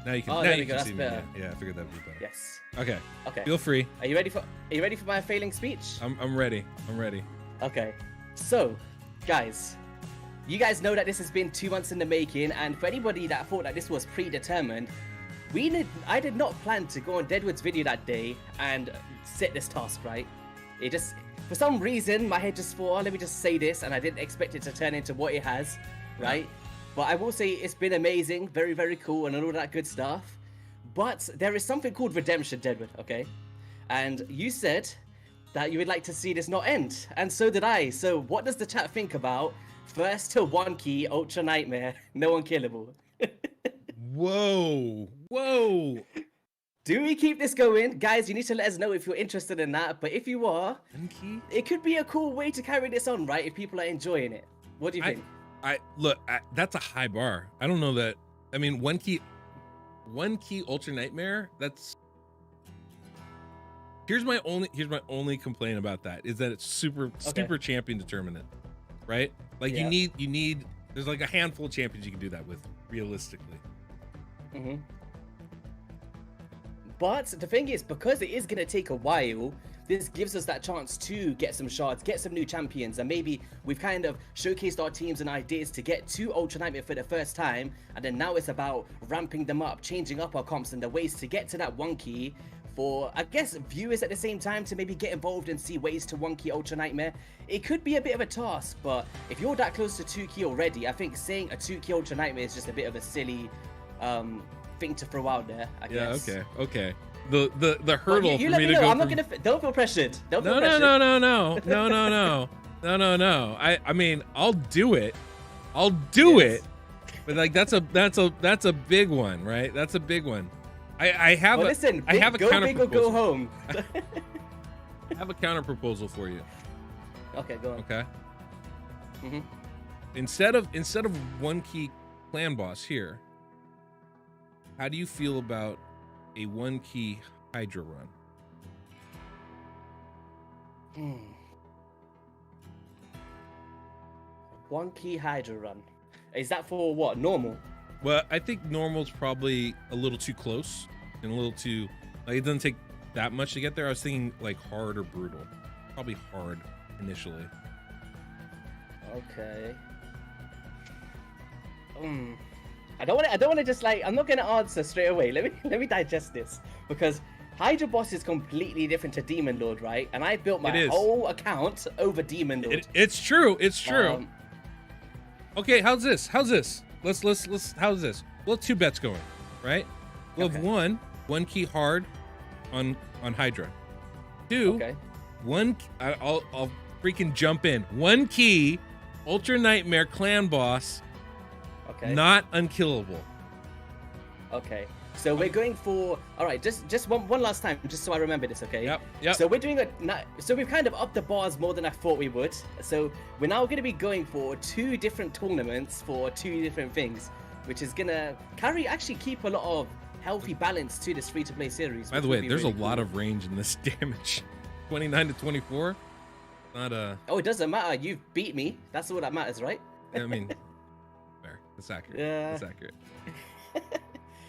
Now you can, Oh, now there you we go, can that's see better. me. Yeah, I figured that would be better. yes. Okay. Okay. Feel free. Are you ready for my failing speech? I'm ready. Okay. So, guys, you guys know that this has been 2 months in the making, and for anybody that thought that this was predetermined, I did not plan to go on Deadwood's video that day and set this task, right? It just, for some reason, my head just thought, oh, let me just say this, and I didn't expect it to turn into what it has, right? But I will say it's been amazing, very, very cool, and all that good stuff. But there is something called redemption, Deadwood, okay? And you said that you would like to see this not end, and so did I. So what does the chat think about first to 1 key, Ultra Nightmare, no unkillable? Whoa. Do we keep this going? Guys, you need to let us know if you're interested in that, but if you are, it could be a cool way to carry this on, right? If people are enjoying it. What do you think? That's a high bar. I don't know that. I mean, 1 key Ultra Nightmare. Here's my only complaint about that is that it's super champion determinant, right? Like you need there's like a handful of champions you can do that with realistically. Mm-hmm. But the thing is, because it is gonna take a while, this gives us that chance to get some shards, get some new champions, and maybe we've kind of showcased our teams and ideas to get to Ultra Nightmare for the first time, and then now it's about ramping them up, changing up our comps and the ways to get to that 1 key for, I guess, viewers at the same time to maybe get involved and see ways to 1 key Ultra Nightmare. It could be a bit of a task, but if you're that close to 2 key already, I think saying a 2 key Ultra Nightmare is just a bit of a silly thing to throw out there, I guess. Yeah, okay. The hurdle you for let me me to know. go I'm not gonna. Don't feel pressured. Don't feel pressured. No. I mean, I'll do it. I'll do it. But like that's a big one, right? That's a big one. I have a go counter big or go home. I have a counter proposal for you. Okay, go on. Okay. Mm-hmm. Instead of 1 key clan boss here, how do you feel about a 1 key Hydra run? 1 key Hydra run. Is that for what? Normal? Well, I think normal's probably a little too close and a little too, like, it doesn't take that much to get there. I was thinking like hard or brutal. Probably hard initially. Okay. I don't want to just like, I'm not gonna answer straight away. Let me digest this, because Hydra boss is completely different to Demon Lord, right? And I built my whole account over Demon Lord. It's true. Okay, how's this? Let's how's this? We'll have 2 bets going, right? We'll have 1 key hard on Hydra. 2, I'll freaking jump in. 1 key Ultra Nightmare clan boss. Okay. Not unkillable. Okay. So we're going for, all right, just one last time, just so I remember this, okay? Yep. So we're doing so we've kind of upped the bars more than I thought we would. So we're now going to be going for 2 different tournaments for 2 different things, which is going to actually keep a lot of healthy balance to this free-to-play series. By the way, there's really a lot of range in this damage. 29 to 24. Not a... Oh, it doesn't matter. You've beat me. That's all that matters, right? I mean, fair. That's accurate. Yeah. That's accurate.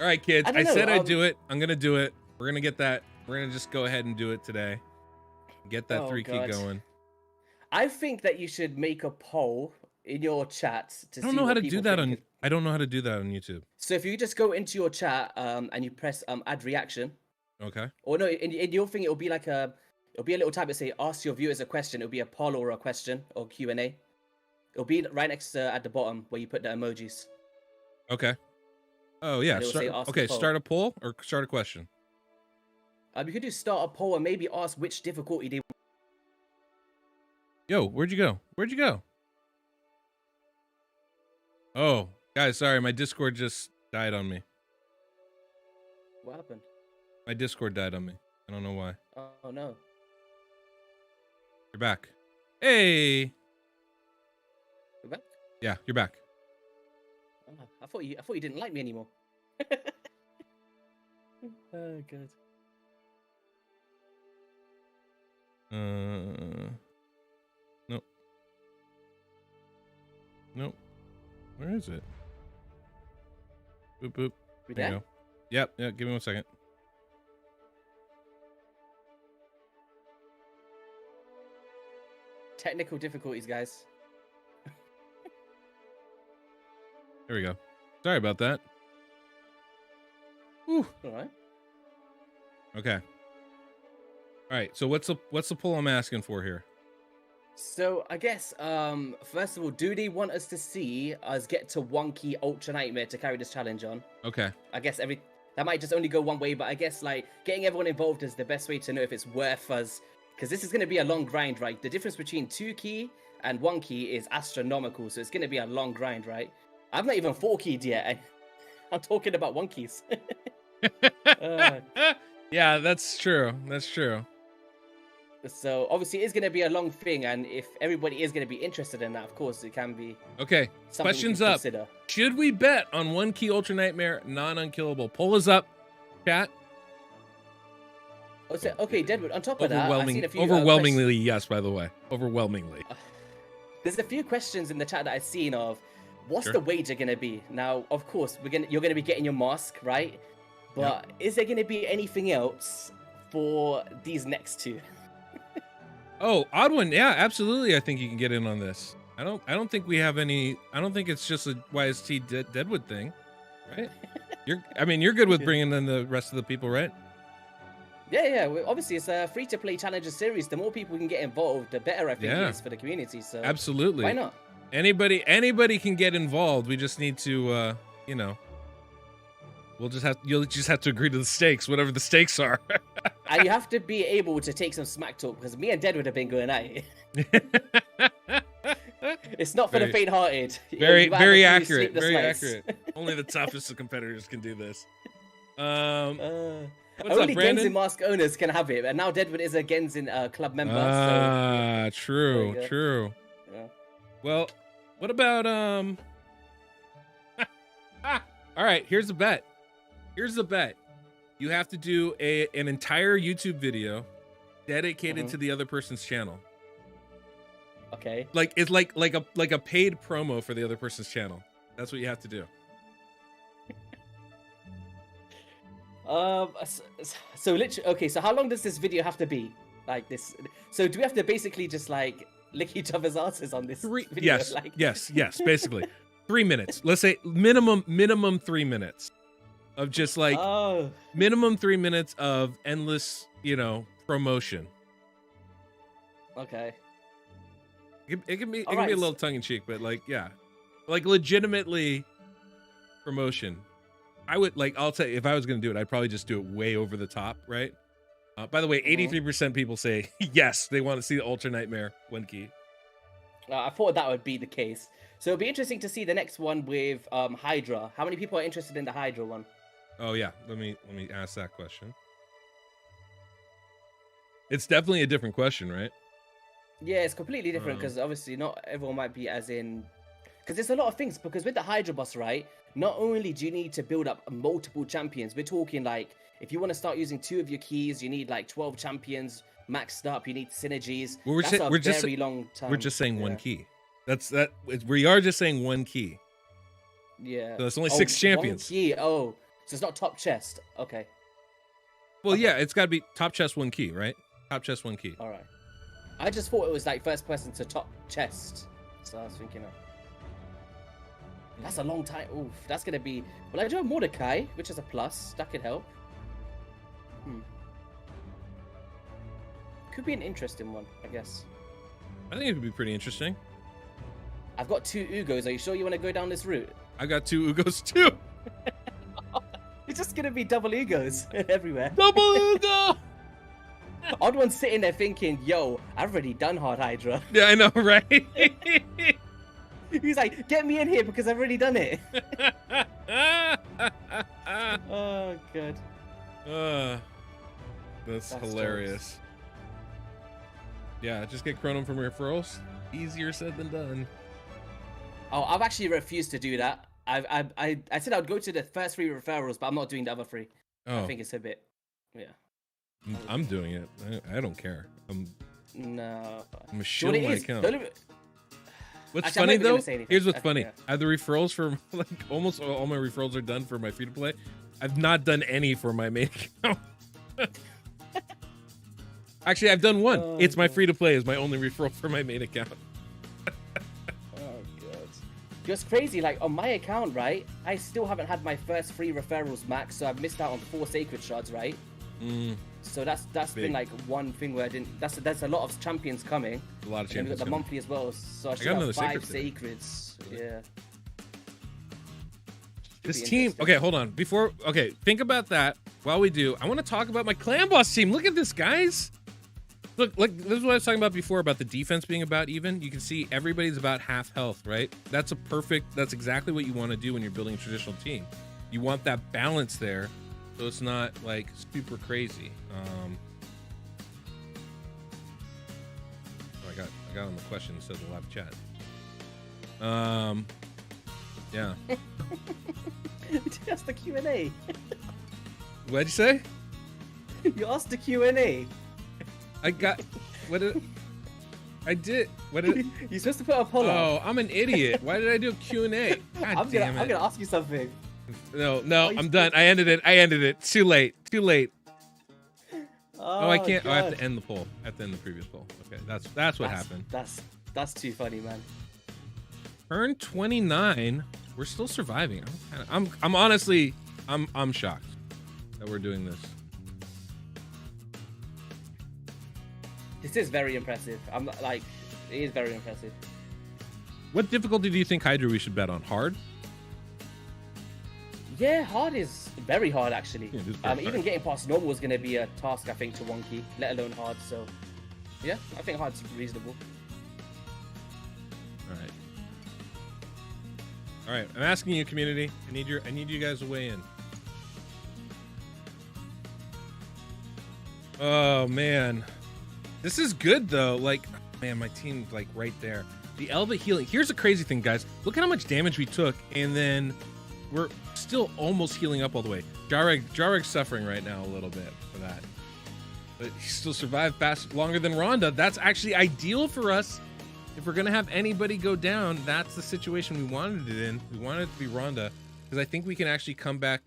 All right, kids. I said I'd do it. I'm gonna do it. We're gonna get that. We're gonna just go ahead and do it today. Get that 3 key going. I think that you should make a poll in your chat to see. I don't know how to do that on. I don't know how to do that on YouTube. So if you just go into your chat and you press add reaction. Okay. Or no, in your thing it'll be like it'll be a little tab that say ask your viewers a question. It'll be a poll or a question or Q&A. It'll be right next to at the bottom where you put the emojis. Okay. Oh yeah. Start a poll or start a question. You could do start a poll and maybe ask which difficulty they. Yo, where'd you go? Oh, guys, sorry, my Discord just died on me. What happened? My Discord died on me. I don't know why. Oh no. You're back. Hey. You're back? Yeah, you're back. Oh, I thought you didn't like me anymore. Oh god. Nope. Where is it? Boop boop. We there you there? go. Yep. Give me 1 second. Technical difficulties, guys. There we go. Sorry about that. Whew. All right. Okay. All right. So what's the poll I'm asking for here? So I guess first of all, do they want us to see us get to 1 key Ultra Nightmare to carry this challenge on? Okay. I guess that might just only go one way, but I guess like getting everyone involved is the best way to know if it's worth us, because this is going to be a long grind, right? The difference between 2 key and 1 key is astronomical, so it's going to be a long grind, right? I'm not even 4 keyed yet. I'm talking about 1 keys. Yeah, that's true. That's true. So obviously it is going to be a long thing, and if everybody is going to be interested in that, of course it can be. Okay. Questions up. Consider. Should we bet on 1 key Ultra Nightmare non-unkillable? Poll is up. Chat. Oh, so, okay, Deadwood. On top of that, I've seen a few Overwhelmingly, yes. By the way, overwhelmingly. There's a few questions in the chat that I've seen of, what's Sure. the wager gonna be? Now, of course, you're gonna be getting your mask, right? But is there gonna be anything else for these next two? Oh, odd one. Yeah, absolutely. I think you can get in on this. I don't think we have any. I don't think it's just a YST Deadwood thing, right? You're good with bringing in the rest of the people, right? Yeah. Well, obviously, it's a free-to-play challenger series. The more people can get involved, the better I think it is for the community. So absolutely. Why not? Anybody can get involved. We just need to, you'll just have to agree to the stakes, whatever the stakes are. And you have to be able to take some smack talk because me and Deadwood have been going at it. It's not for the faint-hearted. Very accurate. Very accurate. Only the toughest of competitors can do this. What's only up, Brandon? Genzin mask owners can have it, and now Deadwood is a Genzin club member. True. Yeah. Well, what about all right, here's the bet. You have to do an entire YouTube video dedicated to the other person's channel. Okay. Like it's like a paid promo for the other person's channel. That's what you have to do. So literally, okay. So how long does this video have to be? Like this? So do we have to basically just like lick each other's asses on this video? Yes. Basically, 3 minutes. Let's say minimum 3 minutes of just like minimum 3 minutes of endless, promotion. Okay. It can be a little tongue in cheek, but like legitimately promotion. I would I'll tell you, if I was gonna do it, I'd probably just do it way over the top, right? By the way, 83% people say yes, they want to see the Ultra Nightmare 1 key. I thought that would be the case. So it'll be interesting to see the next one with Hydra. How many people are interested in the Hydra one? Oh yeah, let me ask that question. It's definitely a different question, right? Yeah, it's completely different because obviously not everyone might be as in... Because there's a lot of things, because with the Hydra boss, right, not only do you need to build up multiple champions, we're talking like, if you want to start using 2 of your keys, you need like 12 champions maxed up, you need synergies. Well, That's a very long time. We're just saying 1 key. We are just saying 1 key. Yeah. So it's only 6 champions. 1 key, so it's not top chest. Okay. Well, yeah, it's got to be top chest 1 key, right? Top chest 1 key. All right. I just thought it was like first person to top chest. So I was thinking, that's a long time. Oof, that's gonna be. Well, I do have Mordecai, which is a plus. That could help. Could be an interesting one, I guess. I think it would be pretty interesting. I've got 2 Ugos. Are you sure you want to go down this route? I got 2 Ugos too. It's just gonna be double Ugos everywhere. Double Ugo. Odd one's sitting there thinking, "Yo, I've already done Hard Hydra." Yeah, I know, right? He's like, "Get me in here because I've already done it." Oh, good. That's hilarious. Jokes. Yeah, just get Chronom from referrals. Easier said than done. Oh, I've actually refused to do that. I said I would go to the first 3 referrals, but I'm not doing the other 3. Oh. I think it's a bit, yeah. I'm doing it. I don't care. I'm a shill my account. What's funny though? Here's what's funny. Yeah. I have the referrals for like almost all my referrals are done for my free to play. I've not done any for my main account. Actually, I've done 1. It's my free to play is my only referral for my main account. Just crazy, like on my account, right? I still haven't had my first 3 referrals max, so I've missed out on 4 sacred shards, right? So that's been like one thing where I didn't. There's a lot of champions coming. A lot of champions. And we've got the monthly as well, so I should have 5 sacreds. Yeah. This team. Okay, hold on. Think about that. While we do, I want to talk about my clan boss team. Look at this, guys. Look, this is what I was talking about before about the defense being about even. You can see everybody's about half health, right? That's exactly what you want to do when you're building a traditional team. You want that balance there, so it's not like super crazy. I got on the question instead of the live chat. Yeah. That's the Q&A. What'd you say? You asked the Q&A. I got what did I did? What did? You're supposed to put a poll up. Oh, I'm an idiot. Why did I do a Q&A? God damn it. I'm gonna ask you something. No, I'm done. I ended it. Too late. Oh, I can't. God. Oh, I have to end the poll. I have to end the previous poll. Okay, that's what happened. That's too funny, man. Turn 29. We're still surviving. I'm honestly, I'm shocked that we're doing this. This is very impressive. I'm not, like, it is very impressive. What difficulty do you think, Hydra, we should bet on? Hard? Yeah, hard is very hard actually. Yeah, it is very Even hard. getting past normal is going to be a task, I think, to wonky, let alone hard. So, yeah, I think hard's reasonable. All right. I'm asking you, community. I need you guys to weigh in. Oh man, this is good though. Like, man, my team's like right there. The Elva healing. Here's the crazy thing, guys. Look at how much damage we took, and then we're still almost healing up all the way. Jareg's suffering right now a little bit for that, but he still survived longer than Rhonda. That's actually ideal for us. If we're gonna have anybody go down, that's the situation we wanted it in. We wanted it to be Rhonda, because I think we can actually come back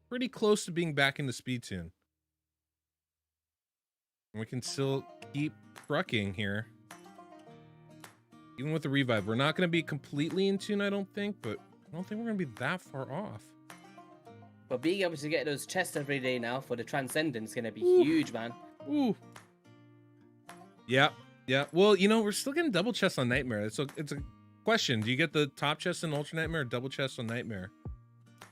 pretty close to being back in the speed tune. And we can still keep trucking here. Even with the revive, we're not gonna be completely in tune, I don't think, but I don't think we're gonna be that far off. But being able to get those chests every day now for the Transcendence is going to be huge, man. Ooh. Yeah. Well, you know, we're still getting double chests on Nightmare. It's a question. Do you get the top chest in Ultra Nightmare or double chest on Nightmare?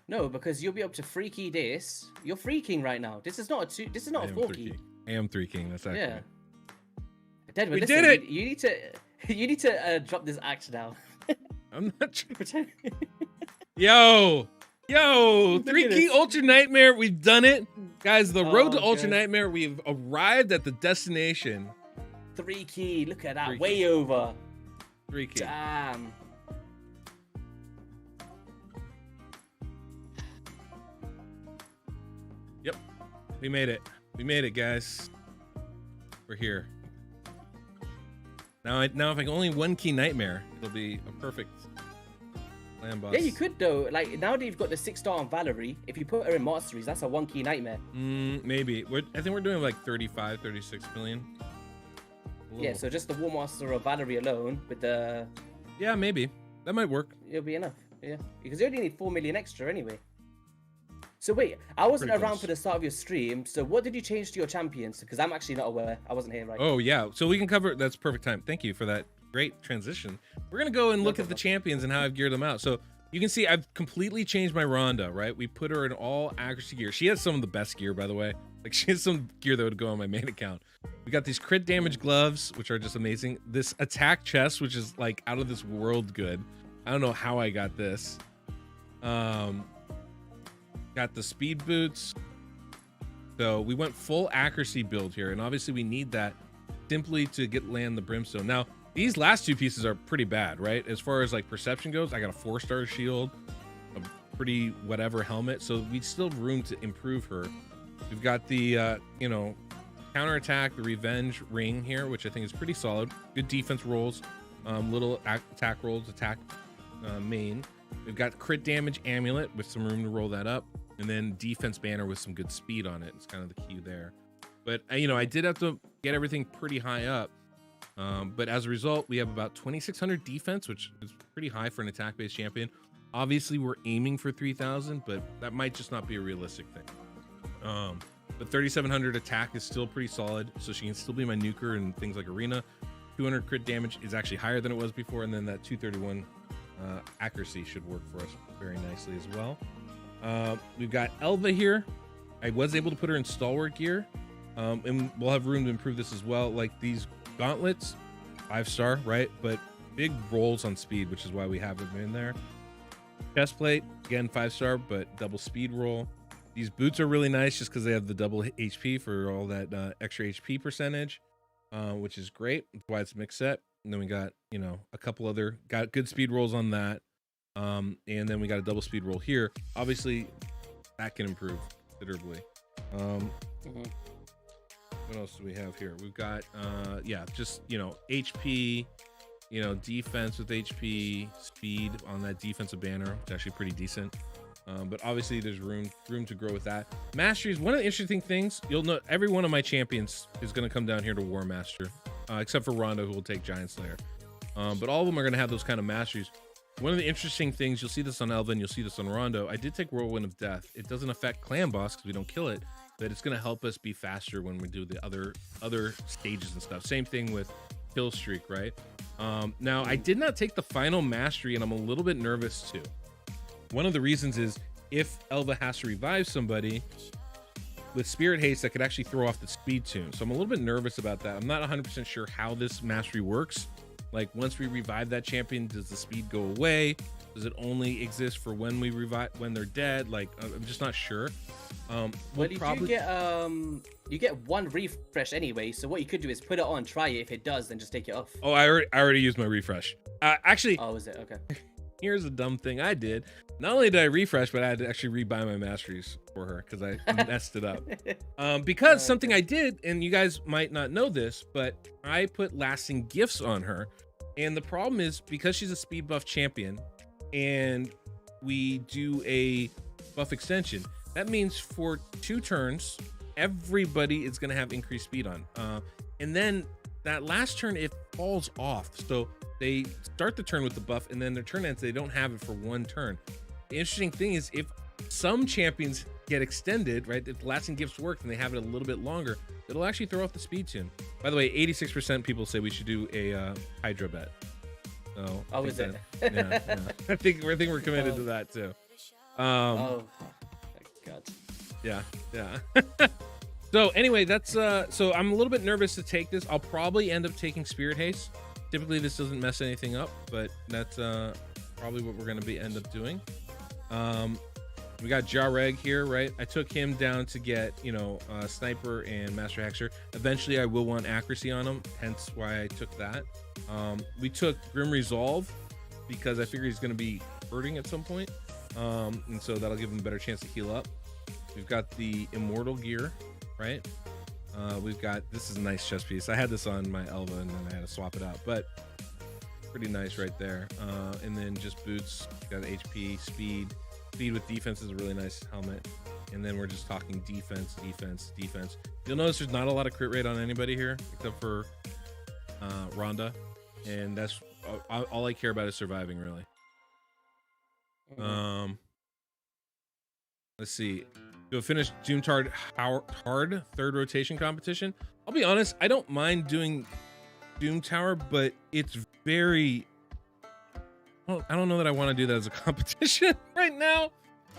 No, because you'll be able to free key this. You're free keying right now. This is not a 4 key. I am 3 king. That's accurate. Yeah. Deadwood, We listen, did it! You need to drop this act now. I'm not trying. Pretend. Yo, Look 3 at key this. Ultra Nightmare. We've done it, guys. The road to Oh, Ultra God. Nightmare. We've arrived at the destination. 3 key. Look at that. 3 key. Way over. 3 key. Damn. Yep, we made it. We made it, guys. We're here. Now, if I can only 1 key Nightmare, it'll be a perfect land boss. Yeah, you could though. Like now that you've got the 6-star on Valerie, if you put her in Masteries, that's a 1 key Nightmare. Maybe. I think we're doing like 35, 36 million. Yeah, so just the War Master of Valerie alone with the... Yeah, maybe. That might work. It'll be enough. Yeah, because you only need 4 million extra anyway. So wait, I wasn't Pretty around close. for the start of your stream. So what did you change to your champions? Because I'm actually not aware. I wasn't here, right? Oh, yeah. So we can cover... That's perfect time. Thank you for that great transition. We're going to go and look at the champions and how I've geared them out. So you can see I've completely changed my Rhonda, right? We put her in all accuracy gear. She has some of the best gear, by the way. Like, she has some gear that would go on my main account. We got these crit damage gloves, which are just amazing. This attack chest, which is like out of this world good. I don't know how I got this. Got the speed boots. So we went full accuracy build here, and obviously we need that simply to land the brimstone. Now, these last 2 pieces are pretty bad, right? As far as like perception goes, I got a 4-star shield, a pretty whatever helmet, so we still have room to improve her. We've got the counterattack, the revenge ring here, which I think is pretty solid. Good defense rolls, little attack rolls, attack main. We've got crit damage amulet with some room to roll that up, and then defense banner with some good speed on it. It's kind of the key there. But I did have to get everything pretty high up. But as a result, we have about 2,600 defense, which is pretty high for an attack-based champion. Obviously, we're aiming for 3,000, but that might just not be a realistic thing. But 3,700 attack is still pretty solid, so she can still be my nuker and things like arena. 200 crit damage is actually higher than it was before, and then that 231 accuracy should work for us very nicely as well. We've got Elva here. I was able to put her in stalwart gear, and we'll have room to improve this as well. Like these gauntlets, 5-star, right? But big rolls on speed, which is why we have them in there. Chest plate, again, 5-star, but double speed roll. These boots are really nice just because they have the double HP for all that extra HP percentage, which is great. That's why it's mixed set. And then we got, a couple other, got good speed rolls on that. And then we got a double speed roll here. Obviously, that can improve considerably. what else do we have here? We've got yeah, just HP, defense with HP, speed on that defensive banner, which is actually pretty decent. But obviously there's room to grow with that. Masteries, one of the interesting things, you'll know every one of my champions is going to come down here to War Master, except for Rondo, who will take Giant Slayer. But all of them are going to have those kind of masteries. One of the interesting things, you'll see this on Elvin, you'll see this on Rondo. I did take Whirlwind of Death. It doesn't affect Clan Boss because we don't kill it, but it's going to help us be faster when we do the other stages and stuff. Same thing with Kill Streak, right? Now, I did not take the final mastery, and I'm a little bit nervous too. One of the reasons is if Elva has to revive somebody with Spirit Haste, that could actually throw off the speed tune. So I'm a little bit nervous about that. I'm not 100% sure how this mastery works. Like, once we revive that champion, does the speed go away? Does it only exist for when we revive, when they're dead? Like, I'm just not sure. Well, you get one refresh anyway. So what you could do is put it on, try it. If it does, then just take it off. Oh, I already used my refresh. Actually. Oh, is it? Okay. Here's a dumb thing I did. Not only did I refresh, but I had to actually rebuy my masteries for her because I messed it up. Because something I did, and you guys might not know this, but I put lasting gifts on her. And the problem is, because she's a speed buff champion and we do a buff extension, that means for 2 turns, everybody is going to have increased speed on. And then that last turn, it falls off. So they start the turn with the buff, and then their turn ends, they don't have it for 1 turn. The interesting thing is, if some champions get extended, right, if lasting gifts work and they have it a little bit longer, it'll actually throw off the speed tune. By the way, 86% people say we should do a Hydra bet. So is it? Yeah. I think we're committed to that too. Oh my God. Yeah. So anyway, that's so I'm a little bit nervous to take this. I'll probably end up taking Spirit Haste. Typically this doesn't mess anything up, but that's probably what we're gonna end up doing. We got Jareg here, right? I took him down to get, Sniper and Master Hexer. Eventually I will want accuracy on him, hence why I took that. We took Grim Resolve because I figure he's gonna be hurting at some point. And so that'll give him a better chance to heal up. We've got the Immortal gear, right? We've got, this is a nice chest piece. I had this on my Elva and then I had to swap it out, but pretty nice right there. And then just boots, got HP, speed with defense is a really nice helmet. And then we're just talking defense. You'll notice there's not a lot of crit rate on anybody here except for Rhonda, and that's all I care about is surviving, really. Let's see. We'll finish Doom Hard 3rd rotation competition. I'll be honest, I don't mind doing Doom Tower, but it's very, well, I don't know that I want to do that as a competition right now.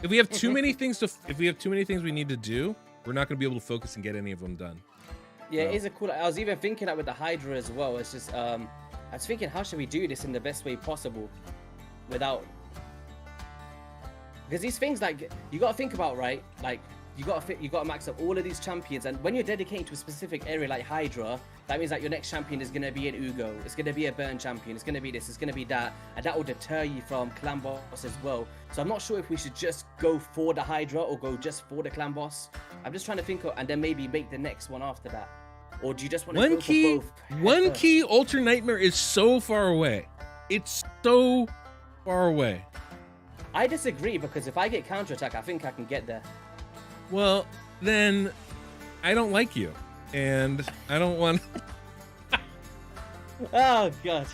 If we have too many things we need to do, we're not going to be able to focus and get any of them done. Yeah, it is a cool. I was even thinking that with the Hydra as well. It's just I was thinking, how should we do this in the best way possible without, because these things, like, you got to think about, right? Like, you got to max up all of these champions, and when you're dedicated to a specific area like Hydra, that means that your next champion is going to be an Ugo, it's going to be a burn champion, it's going to be this, it's going to be that, and that will deter you from clan boss as well. So I'm not sure if we should just go for the Hydra or go just for the clan boss. I'm just trying to think of, and then maybe make the next one after that. Or do you just want to go for both? One key Ultra Nightmare is so far away. It's so far away. I disagree, because if I get counterattack, I think I can get there. Well, then I don't like you, and I don't want. Oh God,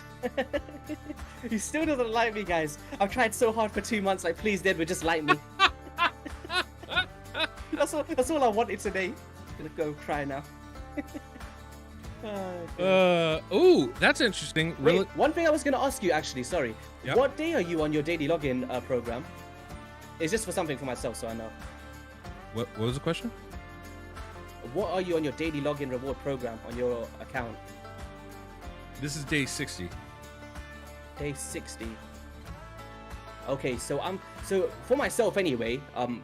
he still doesn't like me, guys. I've tried so hard for 2 months. Like, please, Deadwood, just like me. That's all I wanted today. I'm gonna go cry now. Oh, that's interesting. Wait, one thing I was gonna ask you, actually, sorry. Yep. What day are you on your daily login program? It's just for something for myself, so I know. What was the question? What are you on your daily login reward program on your account? This is day 60. Day 60. Okay, so for myself anyway,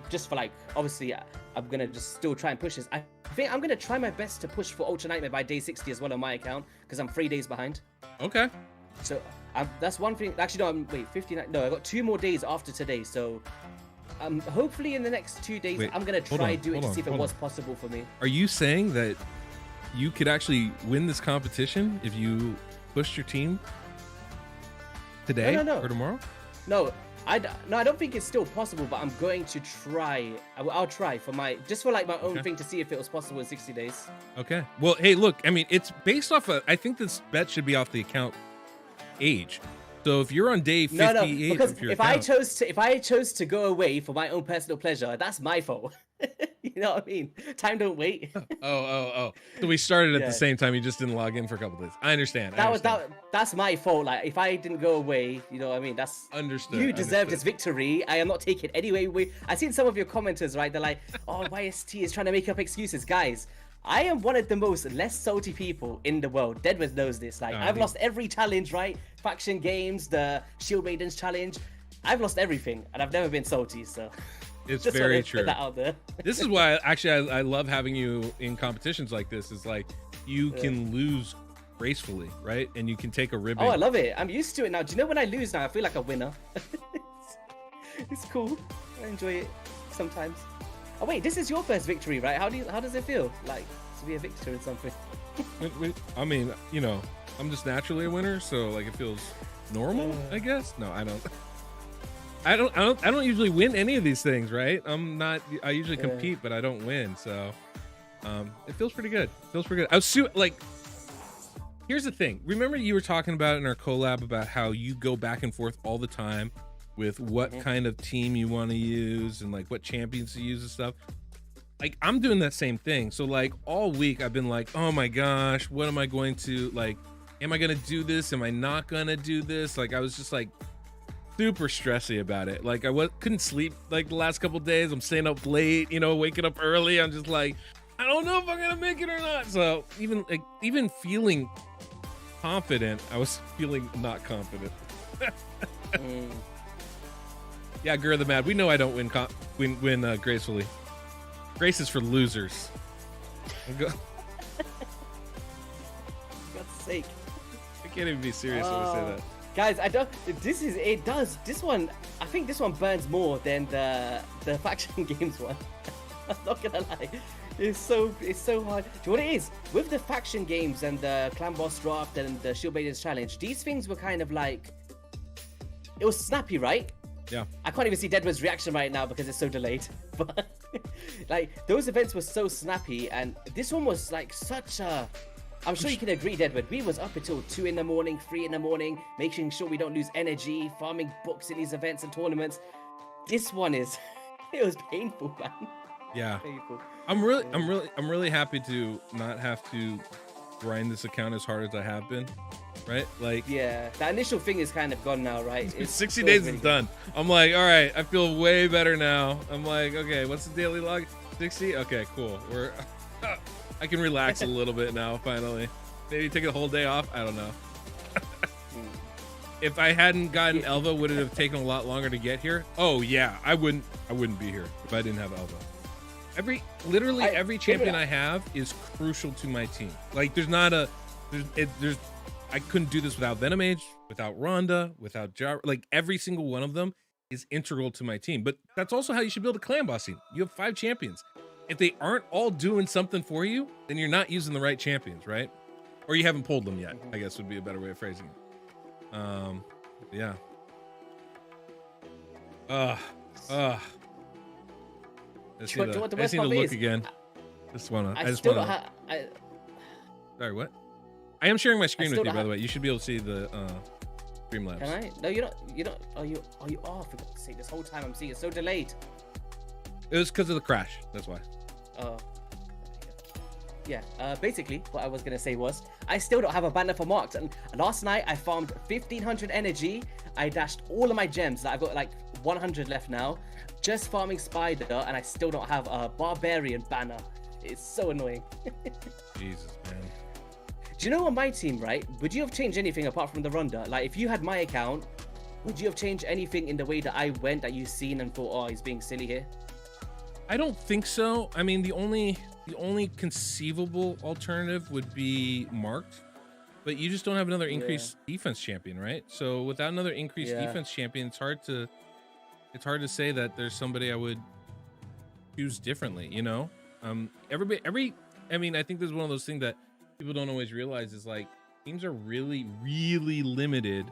just for, like, obviously I'm gonna just still try and push this. I think I'm gonna try my best to push for Ultra Nightmare by day 60 as well on my account, because I'm 3 days behind. Okay. So that's one thing. Actually, no, wait, 59. No, I got 2 more days after today, so hopefully in the next 2 days, I'm gonna try do it to see if it was possible for me. Are you saying that you could actually win this competition if you pushed your team today No. or tomorrow? No, I don't think it's still possible, but I'm going to try. I'll try for my own thing to see if it was possible in 60 days. Okay. Well, hey, look, I mean, it's based off I think this bet should be off the account age. So if you're on day 58 No, because of your if account, I chose to go away for my own personal pleasure, that's my fault. You know what I mean? Time don't wait. Oh. So we started at Yeah. the same time. You just didn't log in for a couple days. I understand. That's my fault. Like if I didn't go away, you know what I mean? That's Understood. You deserve understood. this victory. I am not taking anyway. I seen some of your commenters, right? They're like, "Oh, YST is trying to make up excuses." Guys, I am one of the most less salty people in the world. Deadwood knows this. Like, I've lost every challenge, right? Faction games, the Shield Maidens challenge. I've lost everything, and I've never been salty. So It's just very wanted to true. put that out there. This is why actually I love having you in competitions like this. Is like you can lose gracefully, right? And you can take a ribbon. Oh, I love it. I'm used to it now. Do you know when I lose now, I feel like a winner. It's cool. I enjoy it sometimes. Oh wait, this is your first victory, right? How does it feel like to be a victor in something? I mean, you know, I'm just naturally a winner, so like it feels normal, I guess. No, I don't usually win any of these things, right? I usually compete, but I don't win, so it feels pretty good. I was here's the thing. Remember you were talking about in our collab about how you go back and forth all the time with what kind of team you want to use and like what champions to use and stuff. Like I'm doing that same thing. So like all week I've been like, oh my gosh, what am I going to like? Am I gonna do this? Am I not gonna do this? Like I was just like super stressy about it. Like I couldn't sleep like the last couple days. I'm staying up late, you know, waking up early. I'm just like, I don't know if I'm gonna make it or not. So even feeling confident, I was feeling not confident. Yeah, Gur the Mad. We know I don't win gracefully. Grace is for losers. God's sake. I can't even be serious when I say that. Guys, this one, I think this one burns more than the faction games one. I'm not gonna lie. It's so hard. Do you know what it is? With the faction games and the clan boss draft and the Shield Maidens challenge, these things were kind of like, it was snappy, right? Yeah. I can't even see Deadwood's reaction right now because it's so delayed. But like those events were so snappy, and this one was like such a. I'm sure you can agree, Deadwood. We was up until 2 in the morning, 3 in the morning, making sure we don't lose energy, farming books in these events and tournaments. This one is, it was painful, man. Yeah. Painful. I'm really happy to not have to grind this account as hard as I have been. Right? Like Yeah, that initial thing is kind of gone now, right? It's 60 days is done. I'm like, all right, I feel way better now. I'm like, okay, what's the daily log? 60? Okay, cool. I can relax a little bit now, finally. Maybe take a whole day off. I don't know. If I hadn't gotten Elva, would it have taken a lot longer to get here? Oh yeah, I wouldn't be here if I didn't have Elva. Every champion I have is crucial to my team. Like I couldn't do this without Venomage, without Rhonda, without Jar. Like every single one of them is integral to my team. But that's also how you should build a clan boss team. You have 5 champions. If they aren't all doing something for you, then you're not using the right champions, right? Or you haven't pulled them yet, I guess would be a better way of phrasing it. Yeah. I just need to look again. Sorry, what? I am sharing my screen with you, by the way. You should be able to see the Streamlabs. Can I? No, you're not. Are you off? For God's sake, this whole time I'm seeing it so delayed. It was because of the crash. That's why. Oh. Yeah. Basically, what I was gonna say was, I still don't have a banner for marked. And last night I farmed 1500 energy. I dashed all of my gems. I've got like 100 left now. Just farming spider, and I still don't have a barbarian banner. It's so annoying. Jesus, man. Do you know on my team, right? Would you have changed anything apart from the Ronda? Like, if you had my account, would you have changed anything in the way that I went that you've seen and thought, oh, he's being silly here? I don't think so. I mean, the only conceivable alternative would be marked, but you just don't have another increased defense champion, right? So without another increased defense champion, it's hard to say that there's somebody I would choose differently. You know, every I mean, I think this is one of those things that people don't always realize is like teams are really, really limited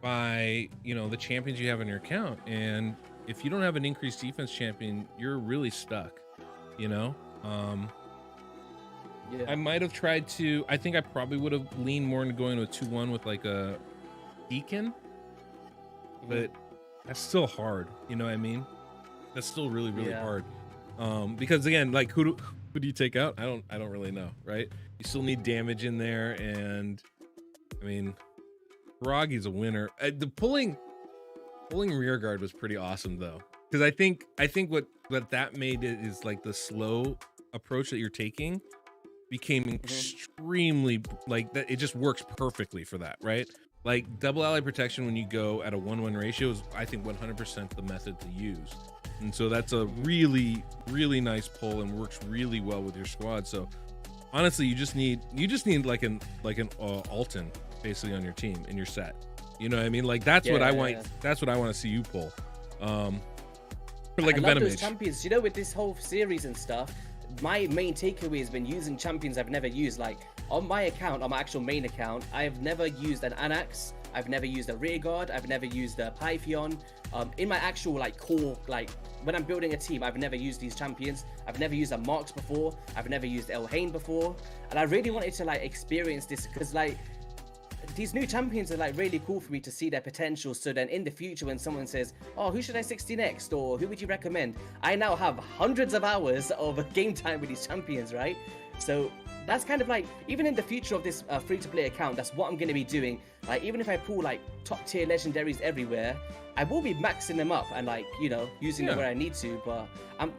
by, you know, the champions you have in your account. And if you don't have an increased defense champion, you're really stuck, you know? Yeah. I might have tried to, I think I probably would have leaned more into going to a 2-1 with like a Deacon, but that's still hard, you know what I mean? That's still really, really hard. Because again, like who do you take out? I don't really know, right? You still need damage in there, and I mean, Ragi's a winner. The pulling rear guard was pretty awesome though, because I think what that made it is like the slow approach that you're taking became extremely like that. It just works perfectly for that, right? Like double ally protection when you go at a 1-1 ratio is, I think, 100% the method to use. And so that's a really, really nice pull and works really well with your squad. So honestly, you just need like an Alton basically on your team in your set. You know what I mean? Like that's what I want. That's what I want to see you pull. For like I a love Venom those Mage. champions. You know, with this whole series and stuff, my main takeaway has been using champions I've never used. Like on my account, on my actual main account, I have never used an Anax. I've never used a rear guard. I've never used a Pythion. In my actual like core, like when I'm building a team, I've never used these champions. I've never used a Marks before. I've never used Elhain before. And I really wanted to like experience this because like these new champions are like really cool for me to see their potential. So then in the future, when someone says, oh, who should I 60 next? Or who would you recommend? I now have hundreds of hours of game time with these champions, right? So that's kind of like, even in the future of this free-to-play account, that's what I'm going to be doing. Like, even if I pull like top tier legendaries everywhere, I will be maxing them up and like, you know, using them where I need to. But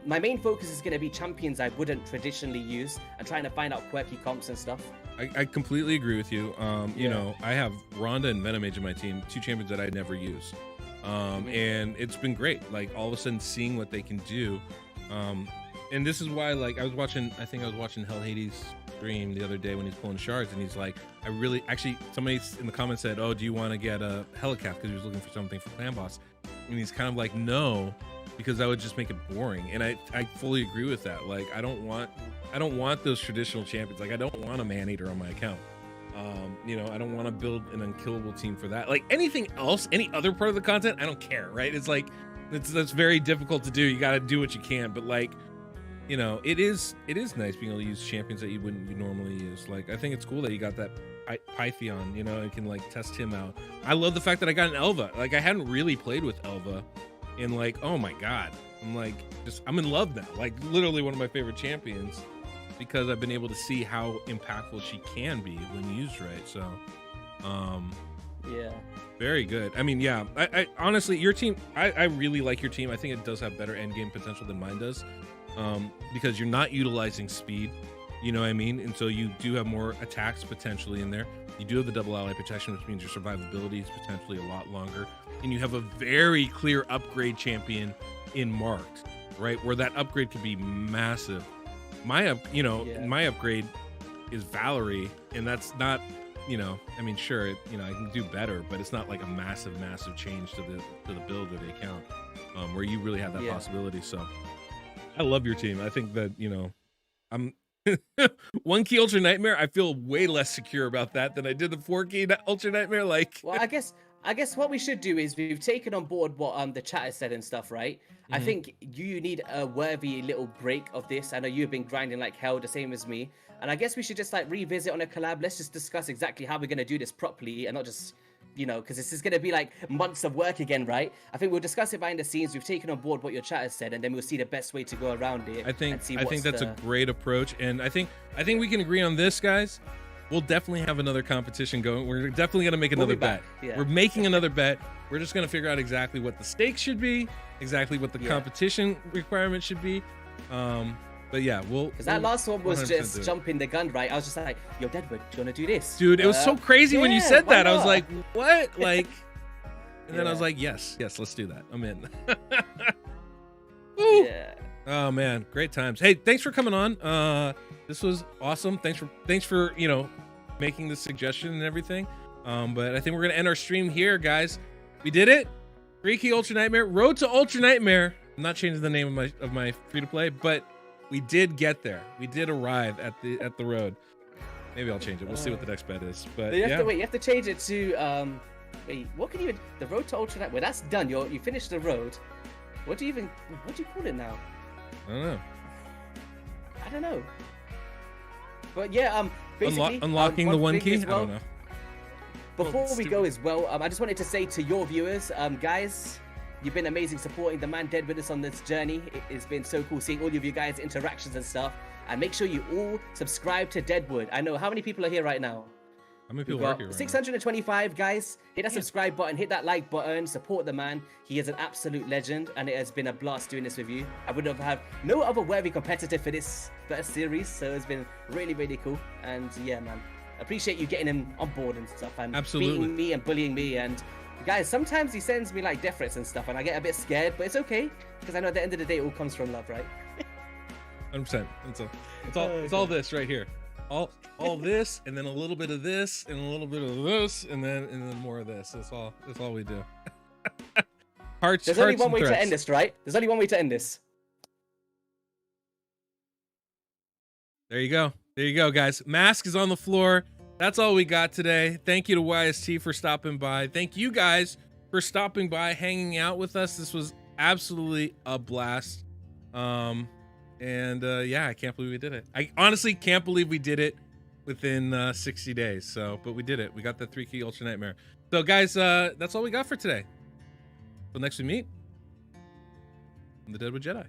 my main focus is going to be champions I wouldn't traditionally use and trying to find out quirky comps and stuff. I completely agree with you. You know, I have Rhonda and Venom Mage in my team, two champions that I never use. And it's been great. Like all of a sudden seeing what they can do. And this is why, like, I was watching Hell Hades stream the other day when he's pulling shards, and he's like, somebody in the comments said, oh, do you want to get a Helicath because he was looking for something for Clan Boss? And he's kind of like, no, because that would just make it boring. And I fully agree with that. Like, I don't want those traditional champions. Like, I don't want a Man-Eater on my account. You know, I don't want to build an unkillable team for that. Like, anything else, any other part of the content, I don't care, right? It's like, that's very difficult to do. You got to do what you can, but like, you know, it is nice being able to use champions that you wouldn't normally use. Like, I think it's cool that you got that Pythion, you know, and can like test him out. I love the fact that I got an Elva. Like, I hadn't really played with Elva, and like, oh my god, I'm in love now. Like, literally one of my favorite champions, because I've been able to see how impactful she can be when used right. So, yeah, very good. I mean, yeah, I honestly, your team, I really like your team. I think it does have better end game potential than mine does. Because you're not utilizing speed, you know what I mean? And so you do have more attacks potentially in there. You do have the double ally protection, which means your survivability is potentially a lot longer. And you have a very clear upgrade champion in Marked, right? Where that upgrade could be massive. My upgrade is Valerie, and that's not, you know, I mean, sure, you know, I can do better, but it's not like a massive change to the build or the account, where you really have that possibility. So I love your team. I think that, you know, I'm 1 key Ultra Nightmare. I feel way less secure about that than I did the 4 key Ultra Nightmare. Like, well, I guess what we should do is we've taken on board what the chat has said and stuff, right? I think you need a worthy little break of this. I know you've been grinding like hell, the same as me. And I guess we should just like revisit on a collab. Let's just discuss exactly how we're going to do this properly and not just, you know, because this is going to be like months of work again, right? I think we'll discuss it behind the scenes. We've taken on board what your chat has said, and then we'll see the best way to go around it. I think that's a great approach, and I think we can agree on this, guys. We'll definitely have another competition going. We're definitely going to make another bet. Yeah. We're making another bet. We're just going to figure out exactly what the stakes should be, exactly what the competition requirement should be. But yeah, because that last one was just jumping the gun, right? I was just like, yo, Deadwood, do you want to do this? Dude, it was so crazy when you said that. I was like, what? Like, and then I was like, yes, let's do that. I'm in. Yeah. Oh man, great times. Hey, thanks for coming on. This was awesome. Thanks for, you know, making this suggestion and everything. But I think we're gonna end our stream here, guys. We did it. 3 key Ultra Nightmare, Road to Ultra Nightmare. I'm not changing the name of my free to play, but We did get there. We did arrive at the road. Maybe I'll change it. We'll see what the next bet is. But You have yeah. to wait. You have to change it to wait. What can you? The road to Ultra Night. Well, that's done. You finished the road. What do you call it now? I don't know. I don't know. But yeah, basically Unlocking the one thing key. as well, I don't know. Before we go as well, I just wanted to say to your viewers, guys, you've been amazing supporting the man Dead with us on this journey. It's been so cool seeing all of you guys' interactions and stuff. And make sure you all subscribe to Deadwood. I know how many people are here right now. How many people We've are got here right now? 625 guys. Hit that subscribe button, hit that like button, support the man. He is an absolute legend, and it has been a blast doing this with you. I would have had no other worthy competitor for this first series, so it's been really, really cool. And yeah, man, appreciate you getting him on board and stuff, and Absolutely. beating me and bullying me. And guys, sometimes he sends me like death threats and stuff, and I get a bit scared, but it's okay because I know at the end of the day, it all comes from love, right? 100%. It's all this right here. All this, and then a little bit of this, and a little bit of this, and then more of this. That's all we do. Hearts. There's only hearts one and way to threats. end this, right? There's only one way to end this. There you go, guys. Mask is on the floor. That's all we got today. Thank you to YST for stopping by. Thank you guys for stopping by, hanging out with us. This was absolutely a blast. Yeah, I can't believe we did it. I honestly can't believe we did it within 60 days. So, but we did it. We got the 3-key Ultra Nightmare. So, guys, that's all we got for today. Till next we meet, I'm the Deadwood Jedi.